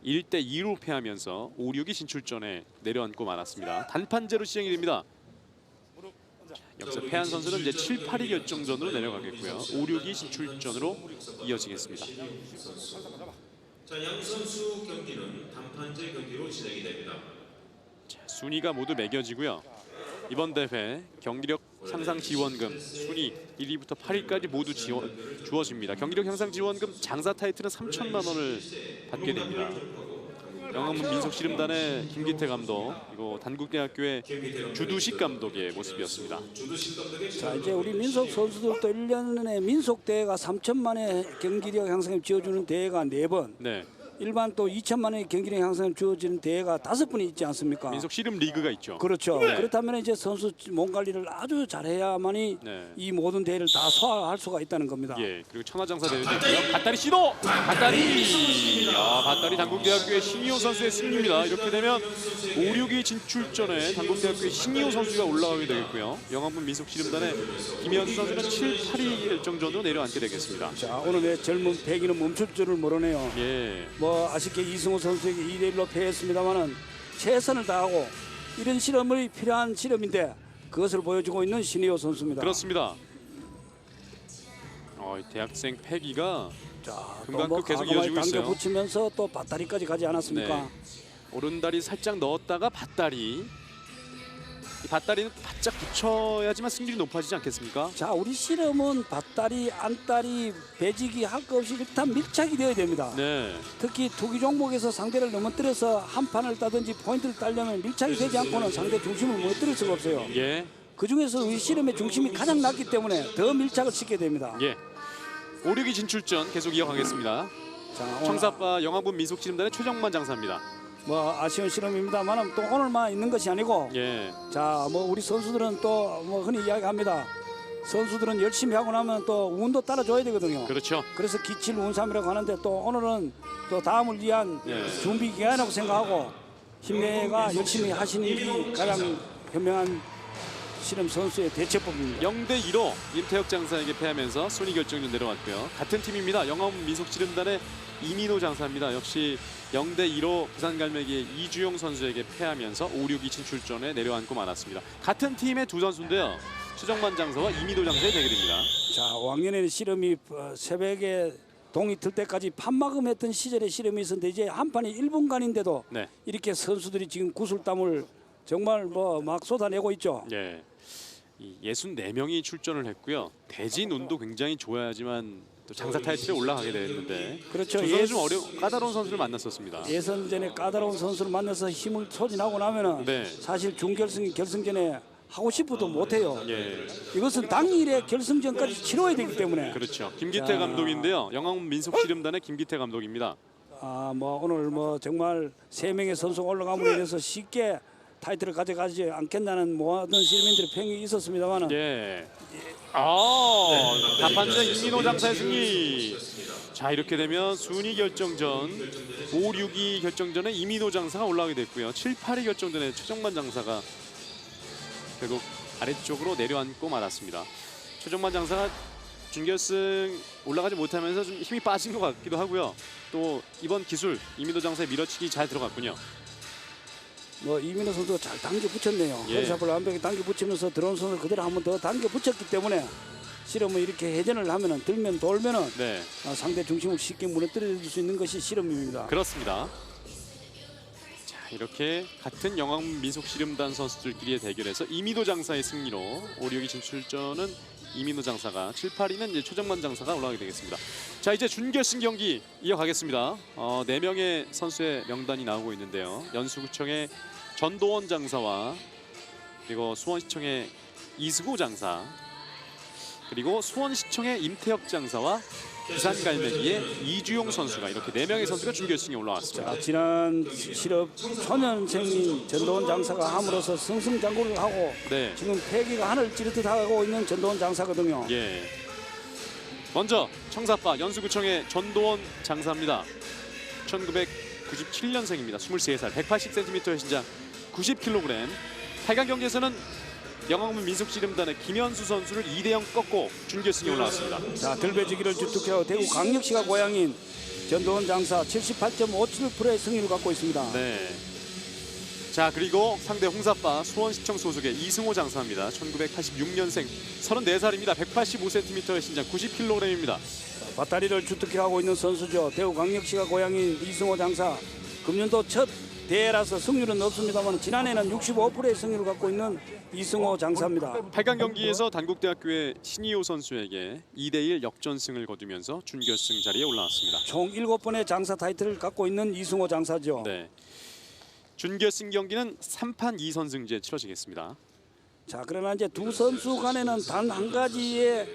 1대2로 패하면서 5, 6위 진출전에 내려앉고 말았습니다. 단판제로 시행이 됩니다. 여기서 패한 선수는 이제 7, 8위 결정전으로 내려가겠고요. 5, 6위 진출전으로 이어지겠습니다. 자, 양 선수 경기는 단판제 경기로 진행이 됩니다. 순위가 모두 매겨지고요. 이번 대회 경기력 향상 지원금 순위 1위부터 8위까지 모두 주어집니다. 경기력 향상 지원금 장사 타이틀은 3천만 원을 받게 됩니다. 영암군 민속씨름단의 김기태 감독, 그리고 단국대학교의 주두식 감독의 모습이었습니다. 자, 이제 우리 민속 선수들도 1년에 민속 대회가 3천만의 경기력 향상을 지어주는 대회가 4번, 네, 일반 또 2천만의 경기력 향상을 지어주는 대회가 5번이 있지 않습니까? 민속씨름 리그가 있죠. 그렇죠. 네. 그렇다면 이제 선수 몸 관리를 아주 잘해야만이 네. 이 모든 대회를 다 소화할 수가 있다는 겁니다. 예, 그리고 천하장사 대회도 있고요. 밧다리 시도! 밧다리 단국대학교의 신이호 선수의 승리입니다. 이렇게 되면 5, 6위 진출전에 단국대학교의 신이호 선수가 올라가게 되겠고요. 영암군 민속씨름단의 김현수 선수는 7, 8위 결정전으로 내려앉게 되겠습니다. 자, 오늘의 젊은 패기는 멈출 줄을 모르네요. 예, 뭐 아쉽게 이승호 선수에게 2대1로 패했습니다만은 최선을 다하고 이런 실험이 필요한 실험인데 그것을 보여주고 있는 신이호 선수입니다. 그렇습니다. 이 대학생 패기가 자, 금강급 계속 이어지고 있어요. 당겨 붙이면서 또 밧다리까지 가지 않았습니까? 네. 오른다리 살짝 넣었다가 밧다리. 이 밧다리는 바짝 붙여야지만 승률이 높아지지 않겠습니까? 자, 우리 실험은 밧다리, 안다리, 배지기 할 것 없이 일단 밀착이 되어야 됩니다. 네, 특히 투기 종목에서 상대를 넘어뜨려서 한 판을 따든지 포인트를 따려면 밀착이 되지 않고는 상대 중심을 무너뜨릴 수가 없어요. 예, 그 중에서 우리 실험의 중심이 가장 낮기 때문에 더 밀착을 시켜야 됩니다. 예. 5, 6위 진출전 계속 이어가겠습니다. 자, 오늘 청사파 영암군 민속씨름단의 최정만 장사입니다. 뭐 아쉬운 실험입니다만 또 오늘만 있는 것이 아니고 예, 자, 뭐 우리 선수들은 또 뭐 흔히 이야기합니다. 선수들은 열심히 하고 나면 또 운도 따라줘야 되거든요. 그렇죠. 그래서 기칠 운삼이라고 하는데 또 오늘은 또 다음을 위한 예. 준비 기간이라고 생각하고 힘내가 열심히 하시는 일이 가장 현명한 실험 선수의 대처법입니다. 0대2로 임태혁 장사에게 패하면서 순위 결정전 내려왔고요. 같은 팀입니다. 영암 민속씨름단의 이민호 장사입니다. 역시 0대2로 부산갈매기의 이주용 선수에게 패하면서 5, 6위 진출전에 내려앉고 말았습니다. 같은 팀의 두 선수인데요. 최정만 장사와 이민호 장사의 대결입니다. 자, 왕년에는 실험이 새벽에 동이 틀 때까지 판마금했던 시절의 실험이 있었는데 이제 한 판이 1분간인데도 네, 이렇게 선수들이 지금 구슬땀을 정말 뭐 막 쏟아내고 있죠. 예, 64명이 출전을 했고요. 대진 운도 굉장히 좋아야지만 또 장사 타이틀에 올라가게 됐는데 그렇죠. 두 선수 좀 까다로운 선수를 만났었습니다. 예선전에 까다로운 선수를 만나서 힘을 소진하고 나면은 네. 사실 준결승 결승전에 하고 싶어도 못해요. 예, 이것은 당일에 결승전까지 치러야 되기 때문에 그렇죠. 김기태 자. 감독인데요. 영암 민속씨름단의 김기태 감독입니다. 뭐 오늘 뭐 정말 3명의 선수가 올라감으로 인해서 쉽게 타이틀을 가져가지 않겠다는 모든 시민들의 평이 있었습니다만은 예. 단판전 이민호 장사의 승리. 자, 이렇게 되면 순위 결정전 5, 6위 결정전에 이민호 장사가 올라가게 됐고요. 7, 8위 결정전에 최정만 장사가 결국 아래쪽으로 내려앉고 말았습니다. 최정만 장사가 준결승 올라가지 못하면서 좀 힘이 빠진 것 같기도 하고요. 또 이번 기술 이민호 장사의 밀어치기 잘 들어갔군요. 뭐 이민호 선수가 잘 당겨 붙였네요. 예. 허리샷을 완벽히 당겨 붙이면서 들어온 손을 그대로 한 번 더 당겨 붙였기 때문에 실험을 이렇게 회전을 하면은 들면 돌면은 네, 상대 중심을 쉽게 무너뜨릴 수 있는 것이 실험입니다. 그렇습니다. 자, 이렇게 같은 영암 민속씨름단 선수들끼리의 대결에서 이민호 장사의 승리로 5, 6위 진출전은 이민호 장사가 7, 8위는 이제 최정만 장사가 올라가게 되겠습니다. 자, 이제 준결승 경기 이어가겠습니다. 4명의 선수의 명단이 나오고 있는데요. 연수구청의 전도원 장사와 그리고 수원시청의 이승호 장사 그리고 수원시청의 임태혁 장사와 부산갈매기의 이주용 선수가 이렇게 4명의 선수가 준결승에 올라왔습니다. 자, 지난 실업 초년생인 전도원 장사가 함으로써 승승장구를 하고 네, 지금 패기가 하늘 찌르듯 하고 있는 전도원 장사거든요. 예. 먼저 청사파 연수구청의 전도원 장사입니다. 1997년생입니다. 23살, 180cm의 신장, 90kg. 8강 경기에서는 영암군 민속씨름단의 김현수 선수를 2대0 꺾고 준결승에 올라왔습니다. 자, 들배지기를 주특해요. 대구 강력시가 고향인 전도원 장사 78.57%의 승리를 갖고 있습니다. 네. 자, 그리고 상대 홍사파 수원시청 소속의 이승호 장사입니다. 1986년생, 34살입니다. 185cm의 신장, 90kg입니다. 밭다리를 주특기하고 있는 선수죠. 대구광역시가 고향인 이승호 장사. 금년도 첫 대회라서 승률은 없습니다만 지난해는 65%의 승률을 갖고 있는 이승호 장사입니다. 8강 경기에서 단국대학교의 신이호 선수에게 2대1 역전승을 거두면서 준결승 자리에 올라왔습니다. 총 7번의 장사 타이틀을 갖고 있는 이승호 장사죠. 네. 준결승 경기는 3판 2선승제 치러지겠습니다. 자, 그러나 이제 두 선수 간에는 단 한 가지의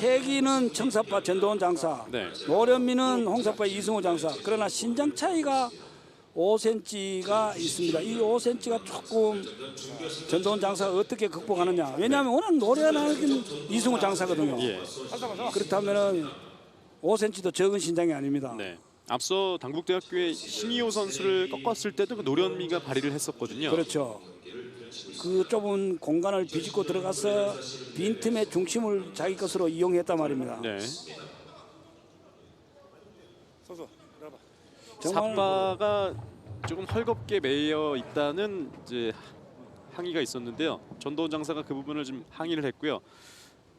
패기는 청사파 전도원 장사, 네. 노련미는 홍사파 이승호 장사. 그러나 신장 차이가 5cm가 있습니다. 이 5cm가 조금 전도원 장사가 어떻게 극복하느냐. 왜냐하면 워낙 노련하긴 이승호 장사거든요. 예. 그렇다면은 5cm도 적은 신장이 아닙니다. 네. 앞서 단국대학교의 신이호 선수를 꺾었을 때도 그 노련미가 발휘를 했었거든요. 그렇죠. 그 좁은 공간을 비집고 들어가서 빈틈의 중심을 자기 것으로 이용했단 말입니다. 네. 선수 내려봐. 정말 삿바가 조금 헐겁게 매여 있다는 이제 항의가 있었는데요. 전도원 장사가 그 부분을 좀 항의를 했고요.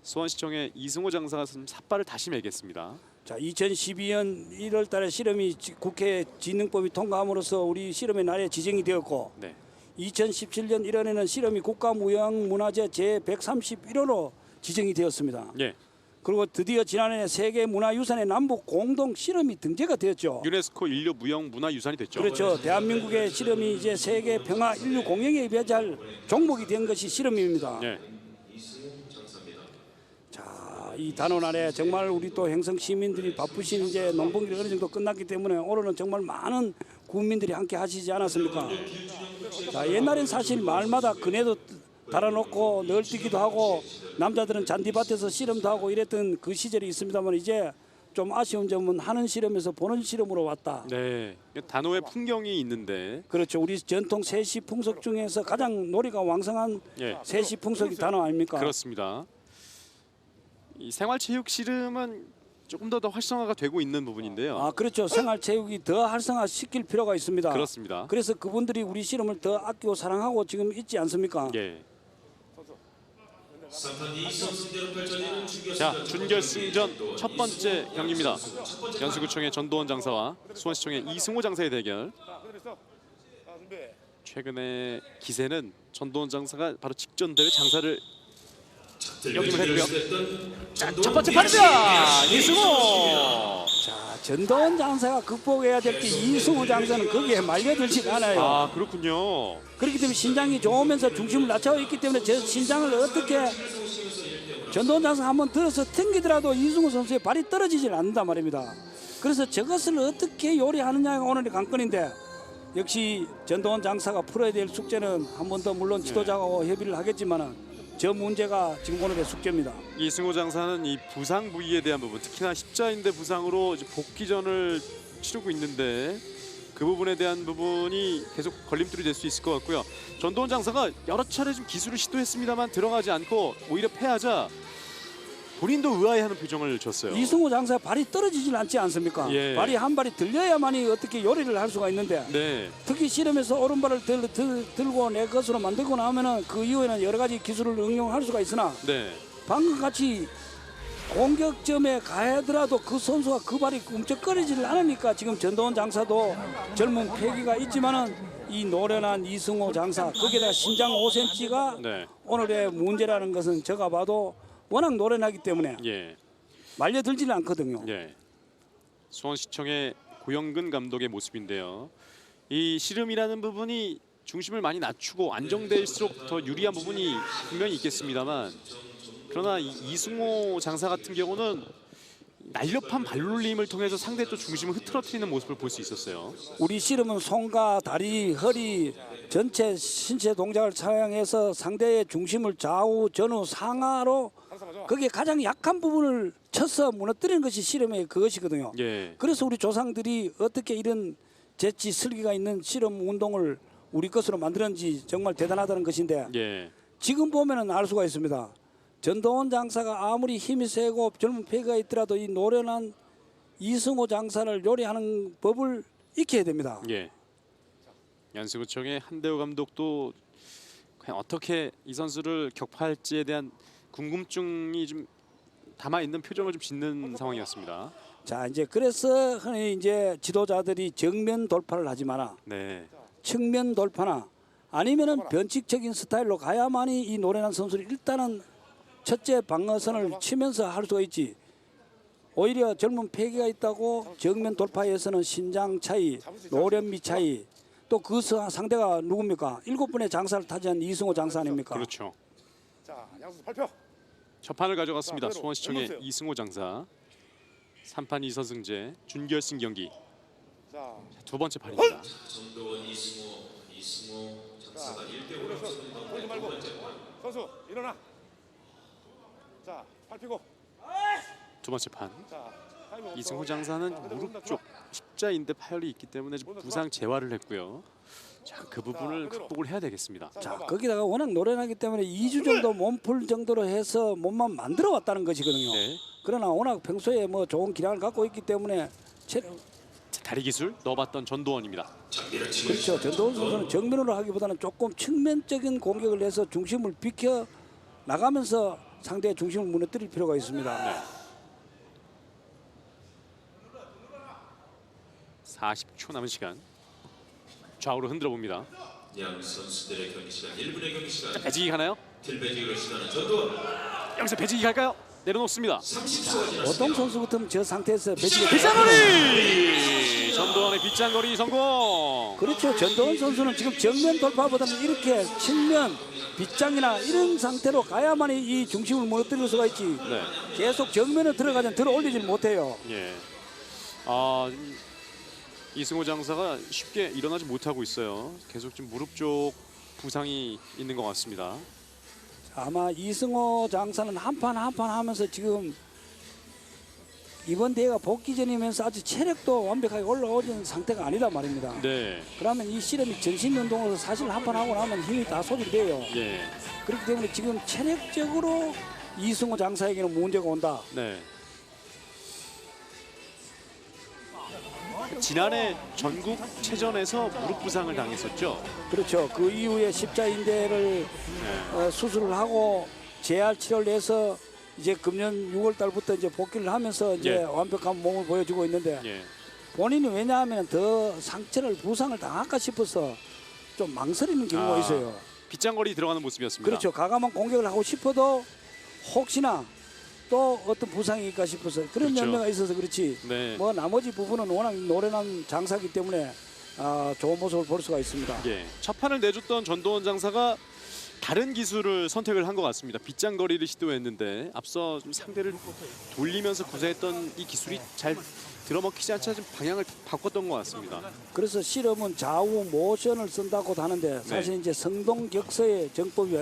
수원시청의 이승호 장사가 삿바를 다시 매겠습니다. 자, 2012년 1월 달에 실험이 국회 진능법이 통과함으로써 우리 실험의 날에 지정이 되었고 네. 2017년 1월에는 실험이 국가무형문화재 제131호로 지정이 되었습니다. 예. 그리고 드디어 지난해 세계문화유산의 남북 공동 실험이 등재가 되었죠. 유네스코 인류 무형 문화유산이 됐죠. 그렇죠. 대한민국의 실험이 이제 세계 평화 인류 공영에 입혀질 종목이 된 것이 실험입니다. 예. 자, 이 단오 날에 정말 우리 또 행성 시민들이 바쁘신 이제 농번기를 어느 정도 끝났기 때문에 오늘은 정말 많은 국민들이 함께 하시지 않았습니까? 자, 옛날엔 사실 마을마다 그네도 달아놓고 널뛰기도 하고 남자들은 잔디밭에서 씨름도 하고 이랬던 그 시절이 있습니다만 이제 좀 아쉬운 점은 하는 실험에서 보는 실험으로 왔다. 네. 단호의 풍경이 있는데 그렇죠. 우리 전통 세시 풍속 중에서 가장 놀이가 왕성한 예. 세시 풍속이 단어 아닙니까? 그렇습니다. 이 생활체육 씨름은 조금 더 활성화가 되고 있는 부분인데요. 아, 그렇죠. 생활체육이 더 활성화시킬 필요가 있습니다. 그렇습니다. 그래서 그분들이 우리 실험을 더 아끼고 사랑하고 지금 있지 않습니까? 예. 3판 2선승제로 펼쳐지는 준결승. 자, 준결승전 첫 번째 경기입니다. 연수구청의 전도원 장사와 수원시청의 이승호 장사의 대결. 자, 그대로 있어. 자, 준비. 최근에 기세는 전도원 장사가 바로 직전 대회 장사를 역임을 했고요. 첫 번째 판자 이승호. 자, 전도원 장사가 극복해야 될 게 이승호 장사는 거기에 말려들지 않아요. 아, 그렇군요. 그렇기 때문에 신장이 좋으면서 중심을 낮춰 있기 때문에 저 신장을 어떻게 전도원 장사 한번 들어서 튕기더라도 이승호 선수의 발이 떨어지질 않는단 말입니다. 그래서 저것을 어떻게 요리하느냐가 오늘의 관건인데 역시 전도원 장사가 풀어야 될 숙제는 한 번 더 물론 지도자하고 협의를 하겠지만은 저 문제가 지금 오늘의 숙제입니다. 이승호 장사는 이 부상 부위에 대한 부분, 특히나 십자인대 부상으로 이제 복귀전을 치르고 있는데 그 부분에 대한 부분이 계속 걸림돌이 될 수 있을 것 같고요. 전도원 장사가 여러 차례 좀 기술을 시도했습니다만 들어가지 않고 오히려 패하자 본인도 의아해하는 표정을 줬어요. 이승호 장사 발이 떨어지질 않지 않습니까? 예. 발이 한 발이 들려야만이 어떻게 요리를 할 수가 있는데 네, 특히 실험에서 오른발을 들고 내 것으로 만들고 나면은 그 이후에는 여러 가지 기술을 응용할 수가 있으나 네, 방금 같이 공격점에 가야더라도 그 선수가 그 발이 꿈쩍거리지를 않으니까 지금 전도원 장사도 젊은 패기가 있지만은 이 노련한 이승호 장사 거기에다 신장 5cm가 네, 오늘의 문제라는 것은 제가 봐도 워낙 노련하기 때문에 예, 말려들지는 않거든요. 예. 수원시청의 고영근 감독의 모습인데요. 이 씨름이라는 부분이 중심을 많이 낮추고 안정될수록 더 유리한 부분이 분명히 있겠습니다만 그러나 이승호 장사 같은 경우는 날렵한 발놀림을 통해서 상대의 또 중심을 흐트러뜨리는 모습을 볼 수 있었어요. 우리 씨름은 손과 다리, 허리 전체 신체 동작을 사용해서 상대의 중심을 좌우, 전후, 상하로 거기에 가장 약한 부분을 쳐서 무너뜨리는 것이 씨름의 그것이거든요. 예, 그래서 우리 조상들이 어떻게 이런 재치, 슬기가 있는 씨름 운동을 우리 것으로 만들었는지 정말 대단하다는 것인데 예, 지금 보면은 알 수가 있습니다. 전도원 장사가 아무리 힘이 세고 젊은 패기가 있더라도 이 노련한 이승호 장사를 요리하는 법을 익혀야 됩니다. 예. 연수구청의 한대호 감독도 과연 어떻게 이 선수를 격파할지에 대한 궁금증이 좀 담아 있는 표정을 좀 짓는 상황이었습니다. 자, 이제 그래서 흔히 이제 지도자들이 정면 돌파를 하지 마라. 네. 측면 돌파나 아니면은 변칙적인 스타일로 가야만이 이 노련한 선수를 일단은 첫째 방어선을 치면서 할 수가 있지. 오히려 젊은 패기가 있다고 정면 돌파에서는 신장 차이, 노련미 차이, 또 그 상대가 누굽니까? 7번의 장사를 타지한 이승호 장사 아닙니까? 그렇죠. 자, 양선수 발표. 첫 판을 가져갔습니다. 자, 그대로 수원시청의 올려주세요. 이승호 장사. 3판 2선승제 준결승 경기 자, 두 번째 판입니다. 전도원 이승호 장사가 1대5로 앞서는 돌지 말고. 선수 일어나. 자, 팔 펴고. 두 번째 판. 자, 타이밍 없어. 이승호 장사는 자, 그대로 무릎 온다, 쪽 십자인대 파열이 있기 때문에 지금 부상 재활을 했고요. 자, 그 부분을 그대로. 극복을 해야 되겠습니다. 자, 거기다가 워낙 노련하기 때문에 2주 정도 몸풀 정도로 해서 몸만 만들어 왔다는 것이거든요. 네. 그러나 워낙 평소에 뭐 좋은 기량을 갖고 있기 때문에 체력, 자, 다리 기술 넣어봤던 전도원입니다. 그렇죠. 전도훈 선수는 정면으로 하기보다는 조금 측면적인 공격을 해서 중심을 비켜 나가면서 상대의 중심을 무너뜨릴 필요가 있습니다. 네. 40초 남은 시간. 좌우로 흔들어 봅니다. 양 선수들의 경기 시간 1분의 경기 시간. 배지기 가나요? 딜배지기를 시도하는 전도원. 여기서 배지기 갈까요? 내려놓습니다. 30초가 지났습니다. 보통 선수 같으면 저 상태에서 배지가 빗장거리! 전도원의 빗장거리 성공. 그렇죠. 전도훈 선수는 지금 정면 돌파보다는 이렇게 측면 빗장이나 이런 상태로 가야만이 이 중심을 무너뜨릴 수가 있지. 네. 계속 정면에 들어가면 들어 올리질 못해요. 예. 아, 이승호 장사가 쉽게 일어나지 못하고 있어요. 계속 지금 무릎 쪽 부상이 있는 것 같습니다. 아마 이승호 장사는 한 판 한 판 하면서 지금 이번 대회가 복귀전이면서 아주 체력도 완벽하게 올라오는 상태가 아니다 말입니다. 네. 그러면 이 실험이 전신 운동으로 사실 한 판 하고 나면 힘이 다 소진돼요. 예. 그렇기 때문에 지금 체력적으로 이승호 장사에게는 문제가 온다. 네. 지난해 전국체전에서 무릎 부상을 당했었죠. 그렇죠. 그 이후에 십자인대를 네. 수술을 하고 재활 치료를 해서 이제 금년 6월 달부터 이제 복귀를 하면서 이제 예. 완벽한 몸을 보여주고 있는데 예. 본인이 왜냐하면 더 상처를 부상을 당할까 싶어서 좀 망설이는 경우가 아. 있어요. 빗장거리 들어가는 모습이었습니다. 그렇죠. 과감한 공격을 하고 싶어도 혹시나 또 어떤 부상일까 싶어서 그런 그렇죠. 염려가 있어서 그렇지. 네. 뭐 나머지 부분은 워낙 노련한 장사기 때문에 좋은 모습을 볼 수가 있습니다. 예. 첫 판을 내줬던 전도원 장사가 다른 기술을 선택을 한 것 같습니다. 빗장거리를 시도했는데 앞서 좀 상대를 돌리면서 구사했던 이 기술이 잘 들어먹히지 않자 좀 방향을 바꿨던 것 같습니다. 그래서 실험은 좌우 모션을 쓴다고도 하는데 사실 네. 이제 성동격서의 정법이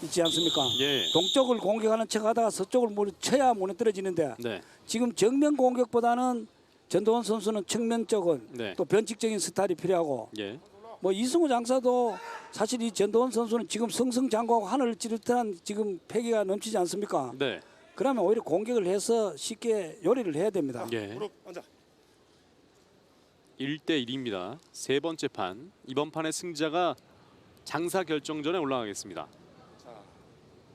있지 않습니까? 예. 동쪽을 공격하는 척하다가 서쪽을 쳐야 무너뜨려지는데 네. 지금 정면 공격보다는 전도원 선수는 측면 쪽은 네. 또 변칙적인 스타일이 필요하고 예. 뭐 이승우 장사도 사실 이 전도원 선수는 지금 승승장구하고 하늘을 찌를 듯한 지금 패기가 넘치지 않습니까? 네. 그러면 오히려 공격을 해서 쉽게 요리를 해야 됩니다. 예. 무릎 앉아. 1대 1입니다. 세 번째 판. 이번 판의 승자가 장사 결정전에 올라가겠습니다. 자,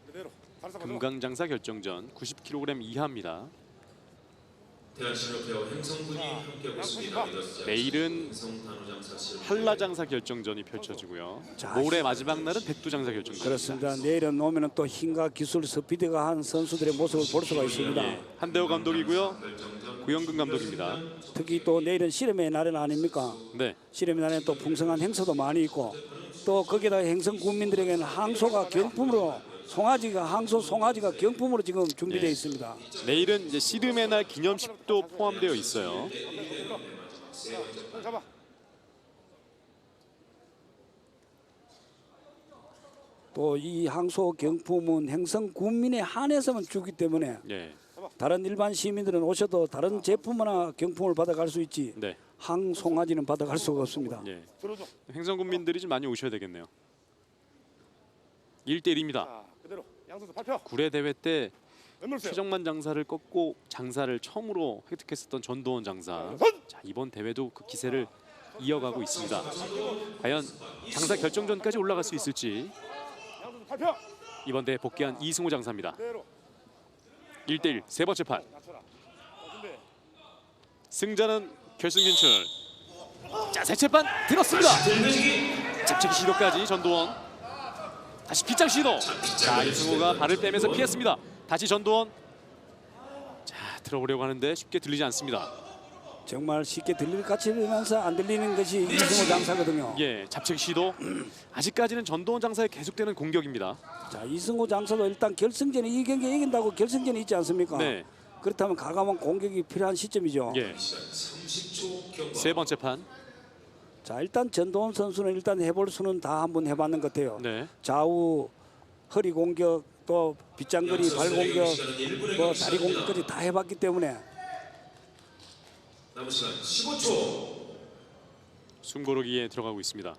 그대로. 발사 받아. 금강장사 결정전 90kg 이하입니다. 대한신협회와 행성군이 함께하고 있습니다. 내일은 행성단호장사 실험 한라장사 결정전이 펼쳐지고요. 자, 올해 마지막 날은 백두장사 결정전. 그렇습니다. 내일은 오면은 또 힘과 기술, 스피드가 한 선수들의 모습을 볼 수가 있습니다. 예. 한대호 감독이고요. 구영근 감독입니다. 특히 또 내일은 씨름의 날은 아닙니까? 네. 씨름의 날에는 또 풍성한 행사도 많이 있고 또 거기다 행성 국민들에게는 항소가 경품으로 항소 송아지가 경품으로 지금 준비되어 예. 있습니다. 내일은 이제 씨름의 날 기념식도 포함되어 있어요. 손 잡아. 또 이 항소 경품은 행성 국민에 한해서만 주기 때문에 예. 다른 일반 시민들은 오셔도 다른 제품이나 경품을 받아갈 수 있지 네. 항송아지는 받아갈 수가 없습니다. 예. 들어줘. 행성군민들이 좀 많이 오셔야 되겠네요. 1대 1입니다. 자, 그대로. 양선수 발표. 구례 대회 때 왼물 세요. 최정만 장사를 꺾고 장사를 처음으로 획득했었던 전도원 장사. 자, 이번 대회도 그 기세를 이어가고 있습니다. 과연 장사 결정전까지 올라갈 수 있을지. 양선수 발표. 이번 대회 복귀한 이승호 장사입니다. 그대로. 1대 1 세 번째 판. 낮춰라. 자, 준비. 승자는 결승 진출. 자, 세체판 들었습니다. 잡채기 시도까지 전도원. 다시 빗장 시도. 자, 이승호가 발을 빼면서 피했습니다. 다시 전도원. 자, 들어오려고 하는데 쉽게 들리지 않습니다. 정말 쉽게 들릴 것 같으면서 안 들리는 것이 이승호 장사거든요. 예, 잡채기 시도. 아직까지는 전도원 장사의 계속되는 공격입니다. 자, 이승호 장사도 일단 결승전에 이 경기 이긴다고 결승전이 있지 않습니까? 네. 그렇다면 과감한 공격이 필요한 시점이죠. 예. 세 번째 판. 자, 일단 전도원 선수는 일단 해볼 수는 다 한번 해봤는 것 같아요. 네. 좌우 허리 공격 또 빗장거리 발 공격 뭐 다리 공격까지 다 해봤기 때문에 남은 시간 15초. 숨고르기에 들어가고 있습니다.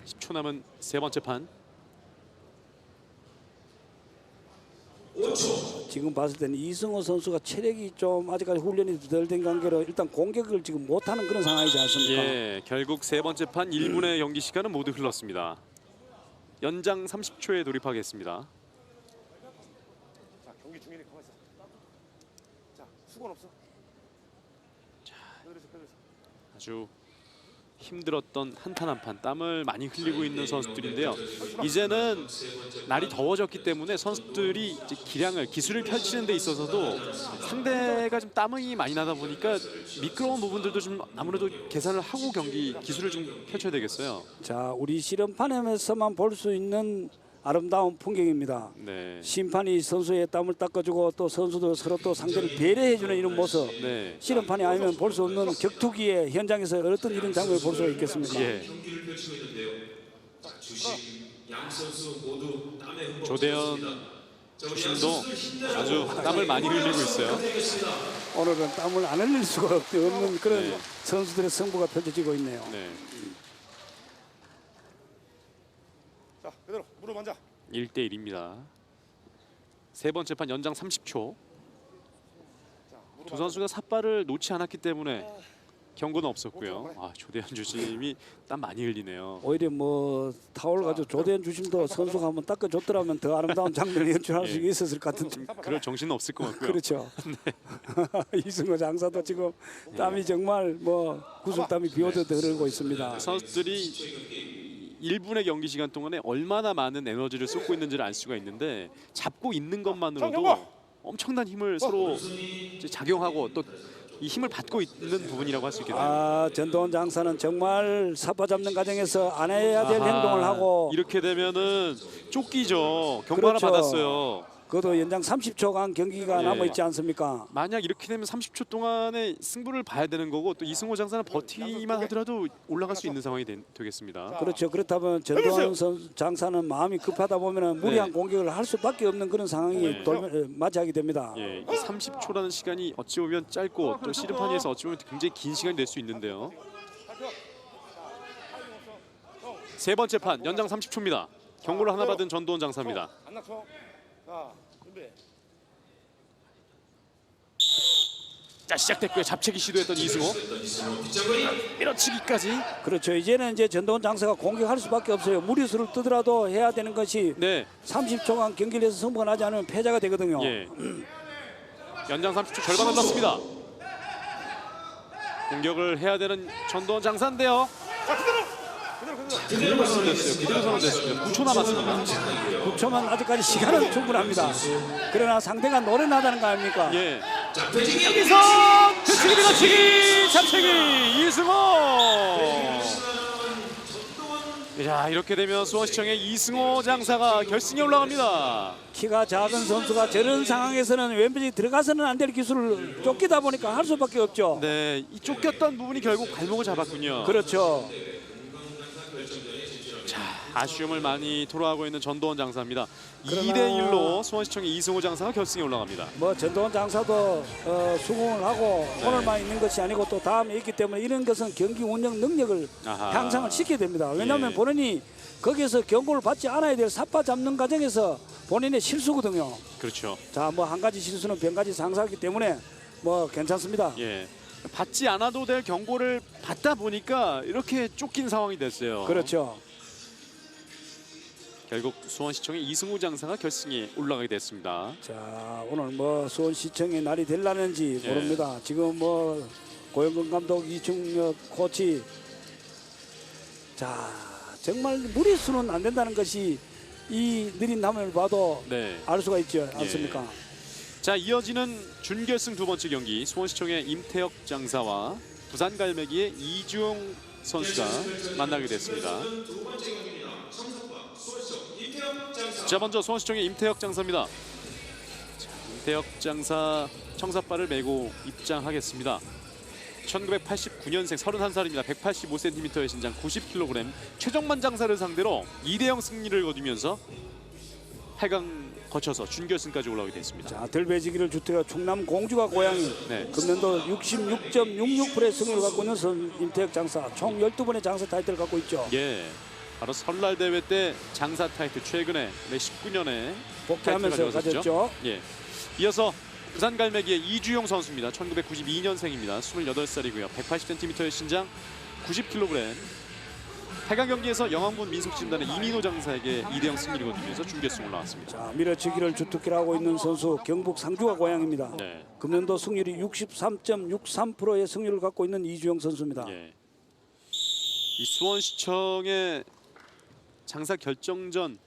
10초 남은 세 번째 판. 5초. 지금 봤을 때는 이승호 선수가 체력이 좀 아직까지 훈련이 덜 된 관계로 일단 공격을 지금 못하는 그런 상황이지 않습니까? 예, 결국 세 번째 판 1분의 경기 시간은 모두 흘렀습니다. 연장 30초에 돌입하겠습니다. 자, 경기 중이니 가만 있어. 자, 수건 없어. 자, 그래서. 아주 힘들었던 한판 한판 땀을 많이 흘리고 있는 선수들인데요. 이제는 날이 더워졌기 때문에 선수들이 이제 기술을 펼치는 데 있어서도 상대가 좀 땀이 많이 나다 보니까 미끄러운 부분들도 좀 아무래도 계산을 하고 기술을 좀 펼쳐야 되겠어요. 자, 우리 실험판에서만 볼 수 있는 아름다운 풍경입니다. 네. 심판이 선수의 땀을 닦아주고 또 선수도 서로 또 상대를 배려해주는 이런 모습. 네. 실험판이 아니면 볼 수 없는 격투기의 현장에서 어떤 이런 장면을 볼 수가 있겠습니까? 예. 경기를 펼치고 있는데요. 자, 주심 양 선수 모두 땀에 흠뻑 조대현 젖었습니다. 주심도 아주 땀을 많이 흘리고 있어요. 오늘은 땀을 안 흘릴 수가 없는 그런 네. 선수들의 승부가 펼쳐지고 있네요. 네. 자, 그대로 무릎 앉아. 1대 1입니다. 세 번째 판 연장 30초. 자, 무릎 두 선수가 삿발을 놓지 않았기 때문에 경고는 없었고요. 아, 조대현 주심이 땀 많이 흘리네요. 오히려 뭐 타월 가지고 조대현 주심도 선수가 한번 닦아줬더라면 더 아름다운 장면을 연출할 수 예. 있었을 것 같은데. 그럴 정신은 없을 것 같고요. 그렇죠. 이승호 장사도 지금 땀이 정말 뭐 구슬땀이 비오듯 흐르고 있습니다. 선수들이 1분의 경기 시간 동안에 얼마나 많은 에너지를 쏟고 있는지를 알 수가 있는데 잡고 있는 것만으로도 엄청난 힘을 서로 이제 작용하고 또 이 힘을 받고 있는 부분이라고 할 수 있겠네요. 아, 전도원 장사는 정말 삽바 잡는 과정에서 안 해야 될 아하, 행동을 하고 이렇게 되면은 쫓기죠. 경고 하나 그렇죠. 받았어요. 그것도 연장 30초간 경기가 예. 남아 있지 않습니까? 만약 이렇게 되면 30초 동안에 승부를 봐야 되는 거고 또 이승호 장사는 버티기만 하더라도 올라갈 수 있는 상황이 되겠습니다. 그렇죠. 그렇다면 전도원 장사는 마음이 급하다 보면 무리한 네. 공격을 할 수밖에 없는 그런 상황이 네. 맞이하게 됩니다. 예, 이 30초라는 시간이 어찌 보면 짧고 또 시름판에서 어찌 보면 굉장히 긴 시간이 될 수 있는데요. 세 번째 판 연장 30초입니다. 경고를 하나 받은 전도원 장사입니다. 안 낮춰. 자, 준비. 자, 시작됐고요. 잡채기 시도했던 이승호. 밀어치기까지. 그렇죠. 이제는 이제 전도원 장사가 공격할 수밖에 없어요. 무리수를 뜨더라도 해야 되는 것이 네. 30초간 경기를 해서 승부가 나지 않으면 패자가 되거든요. 예. 연장 30초 절반을 넣습니다. 공격을 해야 되는 전도원 장사인데요. 그대로 선언됐어요. 그대로 선언됐습니다. 9초 남았습니다. 9초만 아직까지 시간은 충분합니다. 그러나 상대가 노련하다는 거 아닙니까? 예. 여기서 뒤치기 밀어치기 잡채기 이승호. 자, 이렇게 되면 수원시청의 이승호 장사가 결승에 올라갑니다. 키가 작은 선수가 저런 상황에서는 왼발이 들어가서는 안 될 기술을 쫓기다 보니까 할 수밖에 없죠. 네, 이 쫓겼던 부분이 결국 발목을 잡았군요. 그렇죠. 아쉬움을 많이 토로하고 있는 전도원 장사입니다. 그러나- 2대 1로 수원시청의 이승호 장사가 결승에 올라갑니다. 뭐 전도원 장사도 수긍을 하고 네. 오늘만 있는 것이 아니고 또 다음에 있기 때문에 이런 것은 경기 운영 능력을 아하. 향상을 시켜야 됩니다. 왜냐하면 예. 본인이 거기에서 경고를 받지 않아야 될 삿바 잡는 과정에서 본인의 실수거든요. 그렇죠. 자, 뭐 한 가지 실수는 몇 가지 상사하기 때문에 뭐 괜찮습니다. 예. 받지 않아도 될 경고를 받다 보니까 이렇게 쫓긴 상황이 됐어요. 그렇죠. 결국 수원시청의 이승우 장사가 결승에 올라가게 됐습니다. 자, 오늘 뭐 수원시청의 날이 될라는지 예. 모릅니다. 지금 뭐 고영근 감독, 이충혁 코치, 자 정말 무리수는 안 된다는 것이 이 느린 화면을 봐도 네. 알 수가 있지 않습니까? 자, 이어지는 준결승 두 번째 경기 수원시청의 임태혁 장사와 부산갈매기의 이주용 선수가 만나게 됐습니다. 자, 먼저 수원시청의 임태혁 장사입니다. 자, 임태혁 장사 청사발을 메고 입장하겠습니다. 1989년생 31살입니다. 185cm의 신장 90kg 최정만 장사를 상대로 2대0 승리를 거두면서 8강 거쳐서 준결승까지 올라오게 됐습니다. 자, 들배지기를 주택한 충남 공주가 고향인 네. 금년도 66.66%의 승리를 갖고 있는 임태혁 장사, 총 12번의 장사 타이틀을 갖고 있죠. 예, 바로 설날 대회 때 장사 타이틀 최근에 19년에 복귀하면서 가졌죠. 예, 이어서 부산갈매기의 이주용 선수입니다. 1992년생입니다. 28살이고요. 180cm의 신장 90kg. 8강 경기에서 영암군 민속시름단의 이민호 장사에게 2대0 승리를 거두면서 준결승 올라왔습니다. 자, 밀어치기를 주특기로 하고 있는 선수 경북 상주가 고향입니다. 네. 금년도 승률이 63.63%의 승률을 갖고 있는 이주영 선수입니다. 예. 이 수원시청의 장사 결정전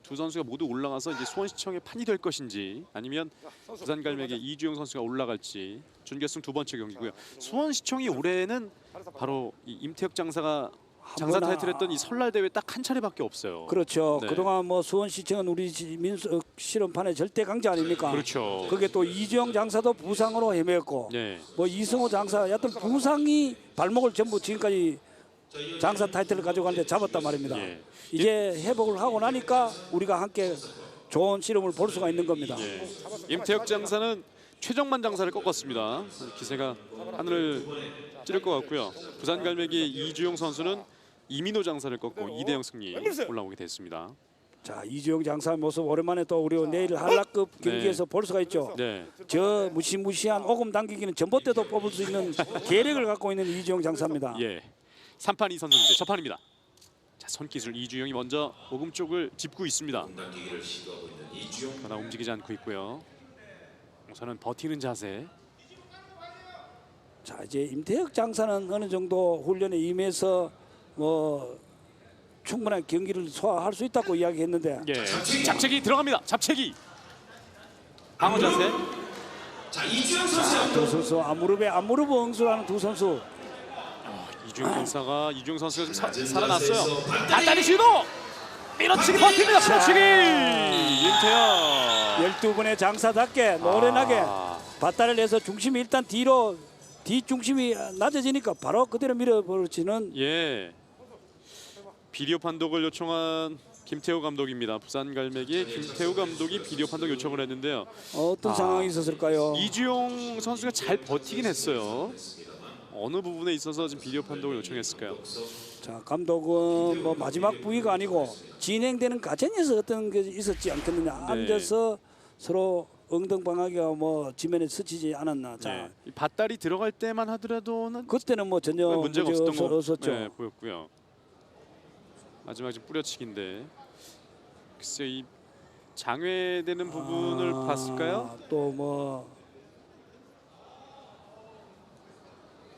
두 선수가 모두 올라가서 이제 수원시청의 판이 될 것인지 아니면 부산갈매기 이주영 선수가 올라갈지 준결승 두 번째 경기고요. 수원시청이 올해는 바로 이 임태혁 장사가 장사 타이틀 했던 이 설날 대회 딱 한 차례밖에 없어요. 그렇죠. 네. 그동안 뭐 수원시청은 우리 민속 실험판의 절대 강자 아닙니까? 그렇죠. 그게 또 이주영 장사도 부상으로 헤매었고 예. 뭐 이승호 장사 여튼 부상이 발목을 전부 지금까지 장사 타이틀을 가져가는데 잡았단 말입니다. 예. 이제 회복을 하고 나니까 우리가 함께 좋은 실험을 볼 수가 있는 겁니다. 예. 임태혁 장사는 최정만 장사를 꺾었습니다. 기세가 하늘을 찌를 것 같고요. 부산갈매기의 이주용 선수는 이민호 장사를 꺾고 2대0 승리 올라오게 됐습니다. 자, 이주영 장사의 모습 오랜만에 또 우리 내일 한라급 경기에서 볼 수가 있죠. 네. 저 무시무시한 오금 당기기는 전봇대도 뽑을 수 있는 계력을 갖고 있는 이주영 장사입니다. 예. 3판 2선승인데 첫판입니다. 자, 손기술 이주영이 먼저 오금 쪽을 짚고 있습니다. 당기기를 시도하고 있는 이주용. 하나 움직이지 않고 있고요. 우선은 버티는 자세. 자, 이제 임태혁 장사는 어느 정도 훈련에 임해서 뭐 충분한 경기를 소화할 수 있다고 이야기했는데 예. 잡채기 들어갑니다. 잡채기. 방어 자세. 자, 이주용 선수. 두 선수 앞무릎에 앞무릎 응수하는 두 선수. 이주영 선수가 이주영 선수가 지금 살아났어요. 다다리 시도. 밀어치기 버팁니다. 밀어치기. 임태혁. 12분의 장사답게 노련하게 아. 밧다리를 내서 중심이 일단 뒤로 뒷중심이 낮아지니까 바로 그대로 밀어버리는 예. 비디오 판독을 요청한 김태우 감독입니다. 부산갈매기의 김태우 감독이 비디오 판독 요청을 했는데요. 어떤 상황이 있었을까요? 이주용 선수가 잘 버티긴 했어요. 어느 부분에 있어서 지금 비디오 판독을 요청했을까요? 자, 감독은 뭐 마지막 부위가 아니고 진행되는 과정에서 어떤 게 있었지 않겠느냐. 네. 앉아서 서로 엉덩방아기가 뭐 지면에 스치지 않았나. 자, 네. 이 밧다리 들어갈 때만 하더라도는 그때는 뭐 전혀 문제가 없었던 거 없었죠. 네, 보였고요. 마지막 지금 뿌려치기인데 글쎄 이 장외되는 부분을 봤을까요? 또 뭐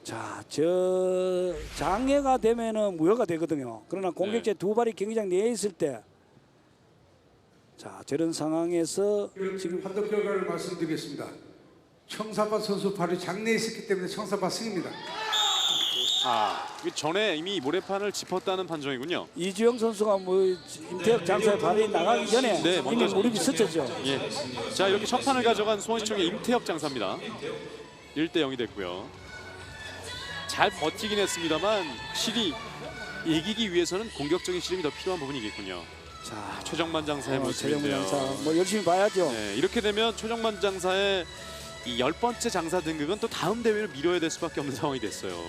자, 저 장애가 되면은 무효가 되거든요. 그러나 공격제 두 발이 경기장 내에 있을 때, 자, 저런 상황에서 지금 판독 결과를 말씀드리겠습니다. 청사파 선수 발이 장내에 있었기 때문에 청사파 승입니다. 그 전에 이미 모래판을 짚었다는 판정이군요. 이주영 선수가 뭐 임태혁 장사의 발이 나가기 전에 네, 이미 먼저 무릎이 스쳤죠. 예. 자, 이렇게 첫 판을 가져간 수원시청의 임태혁 장사입니다. 1대0이 됐고요. 잘 버티긴 했습니다만 확실히 이기기 위해서는 공격적인 시름이 더 필요한 부분이겠군요. 자, 최정만 장사의 최정만 모습인데요. 장사 뭐 열심히 봐야죠. 네, 이렇게 되면 최정만 장사의 이 10번째 장사 등극은 또 다음 대회를 미뤄야 될 수밖에 없는 상황이 됐어요.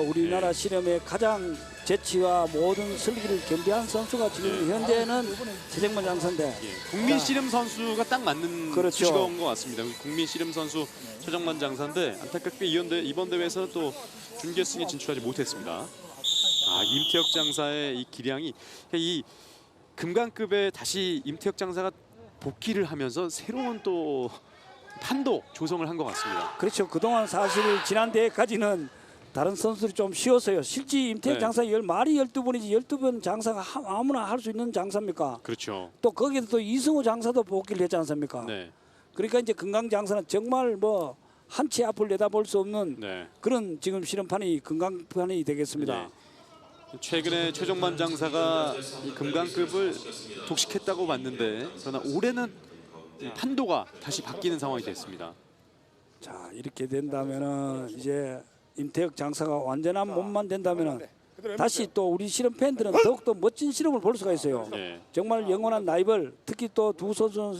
우리나라 실험의 가장 재치와 모든 설기를 겸비한 선수가 지금 현재는 최정만 장사인데 예, 국민 씨름 선수가 딱 맞는 그렇죠. 수시가 온 것 같습니다. 국민 씨름 선수 최정만 장사인데 안타깝게 이번 대회에서는 또 준결승에 진출하지 못했습니다. 임태혁 장사의 이 기량이 이 금강급에 다시 임태혁 장사가 복귀를 하면서 새로운 또 판도 조성을 한 것 같습니다. 그렇죠. 그동안 사실 지난 대회까지는 다른 선수들이 좀 쉬웠어요. 실제 임태혁 네. 장사 말이 12번이지 12번 장사가 아무나 할 수 있는 장사입니까? 그렇죠. 또 거기에 또 이승우 장사도 복귀를 했지 않습니까? 네, 그러니까 이제 금강 장사는 정말 뭐 한 치 앞을 내다볼 수 없는 네. 그런 지금 실험판이 금강판이 되겠습니다. 네. 최근에 최정만 장사가 이 금강급을 독식했다고 봤는데 그러나 올해는 이 판도가 다시 바뀌는 상황이 됐습니다. 자 이렇게 된다면은 이제 임태혁 장사가 완전한 몸만 된다면은 다시 또 우리 실험 팬들은 더욱더 멋진 실험을 볼 수가 있어요. 네. 정말 영원한 라이벌, 특히 또 두 선수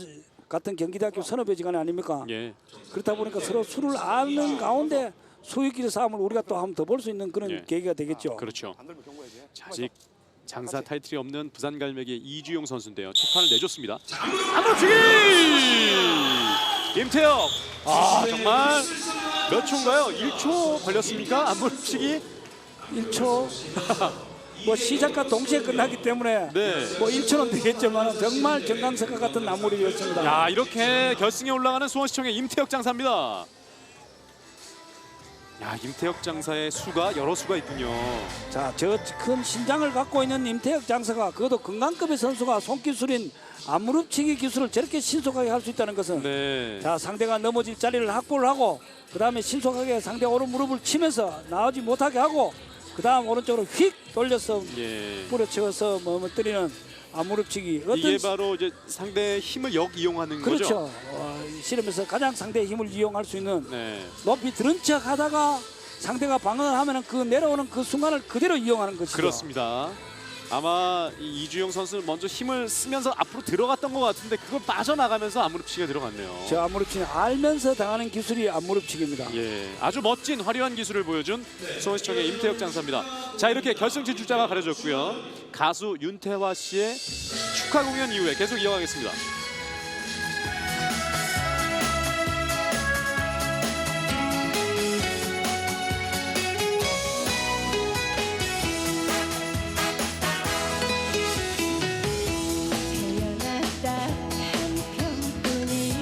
같은 경기대학교 선후배지간 아닙니까? 예, 그렇다 보니까 서로 수를 아는 가운데 소유끼리 싸움을 우리가 또 한번 더 볼 수 있는 그런 예. 계기가 되겠죠. 그렇죠. 자, 아직 장사 타이틀이 없는 부산갈매기의 이주용 선수인데요. 첫 판을 내줬습니다. 안으로치기! 임태혁! 아 정말 몇 초인가요? 1초 걸렸습니까? 안무릎치기? 1초 뭐 시작과 동시에 끝나기 때문에 네. 뭐 1초는 되겠지만 정말 정강석과 같은 나무리였습니다. 야 이렇게 결승에 올라가는 수원시청의 임태혁 장사입니다. 야 임태혁 장사의 수가 여러 수가 있군요. 자, 저 큰 신장을 갖고 있는 임태혁 장사가 그것도 건강급의 선수가 손기술인 안무릎치기 기술을 저렇게 신속하게 할 수 있다는 것은 네. 자 상대가 넘어질 자리를 확보를 하고 그 다음에 신속하게 상대 오른 무릎을 치면서 나오지 못하게 하고 그 다음 오른쪽으로 휙 돌려서 예. 뿌려치워서 넘어뜨리는 안무릎치기 이게 바로 이제 상대의 힘을 역이용하는 거죠. 그렇죠. 실험에서 가장 상대의 힘을 이용할 수 있는 네. 높이 들은 척 하다가 상대가 방어를 하면 그 내려오는 그 순간을 그대로 이용하는 것이죠. 그렇습니다. 아마 이 이주영 선수는 먼저 힘을 쓰면서 앞으로 들어갔던 것 같은데 그걸 빠져나가면서 안무릎치기가 들어갔네요. 저 안무릎치기 알면서 당하는 기술이 안무릎치기입니다. 예, 아주 멋진 화려한 기술을 보여준 수원시청의 임태혁 장사입니다. 자 이렇게 결승 진출자가 가려졌고요. 가수 윤태화 씨의 축하 공연 이후에 계속 이어가겠습니다. 태어났다 한편뿐인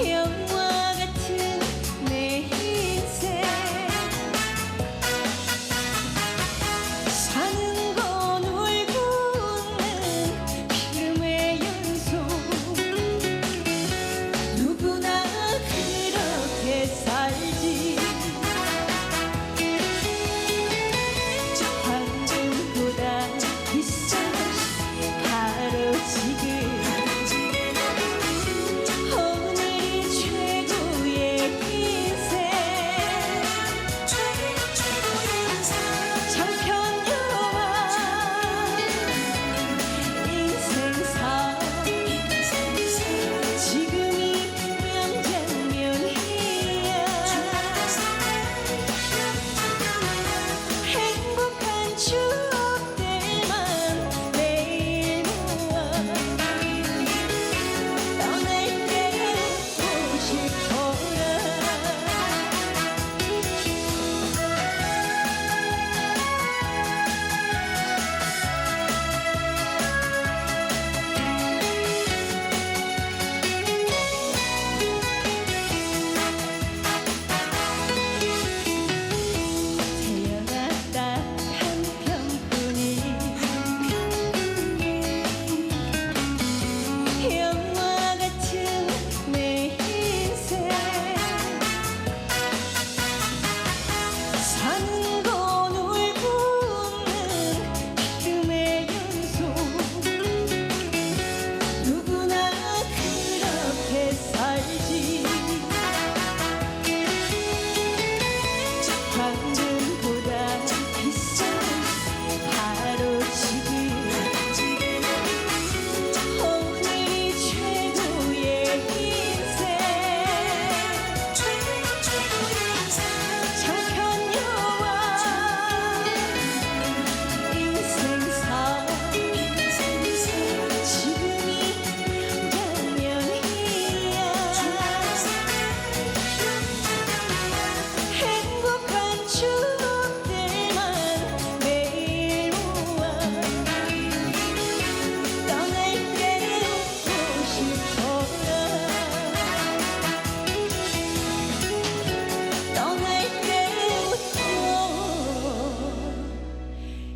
영화 같은 내 인생 사는 건 울고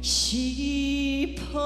싶어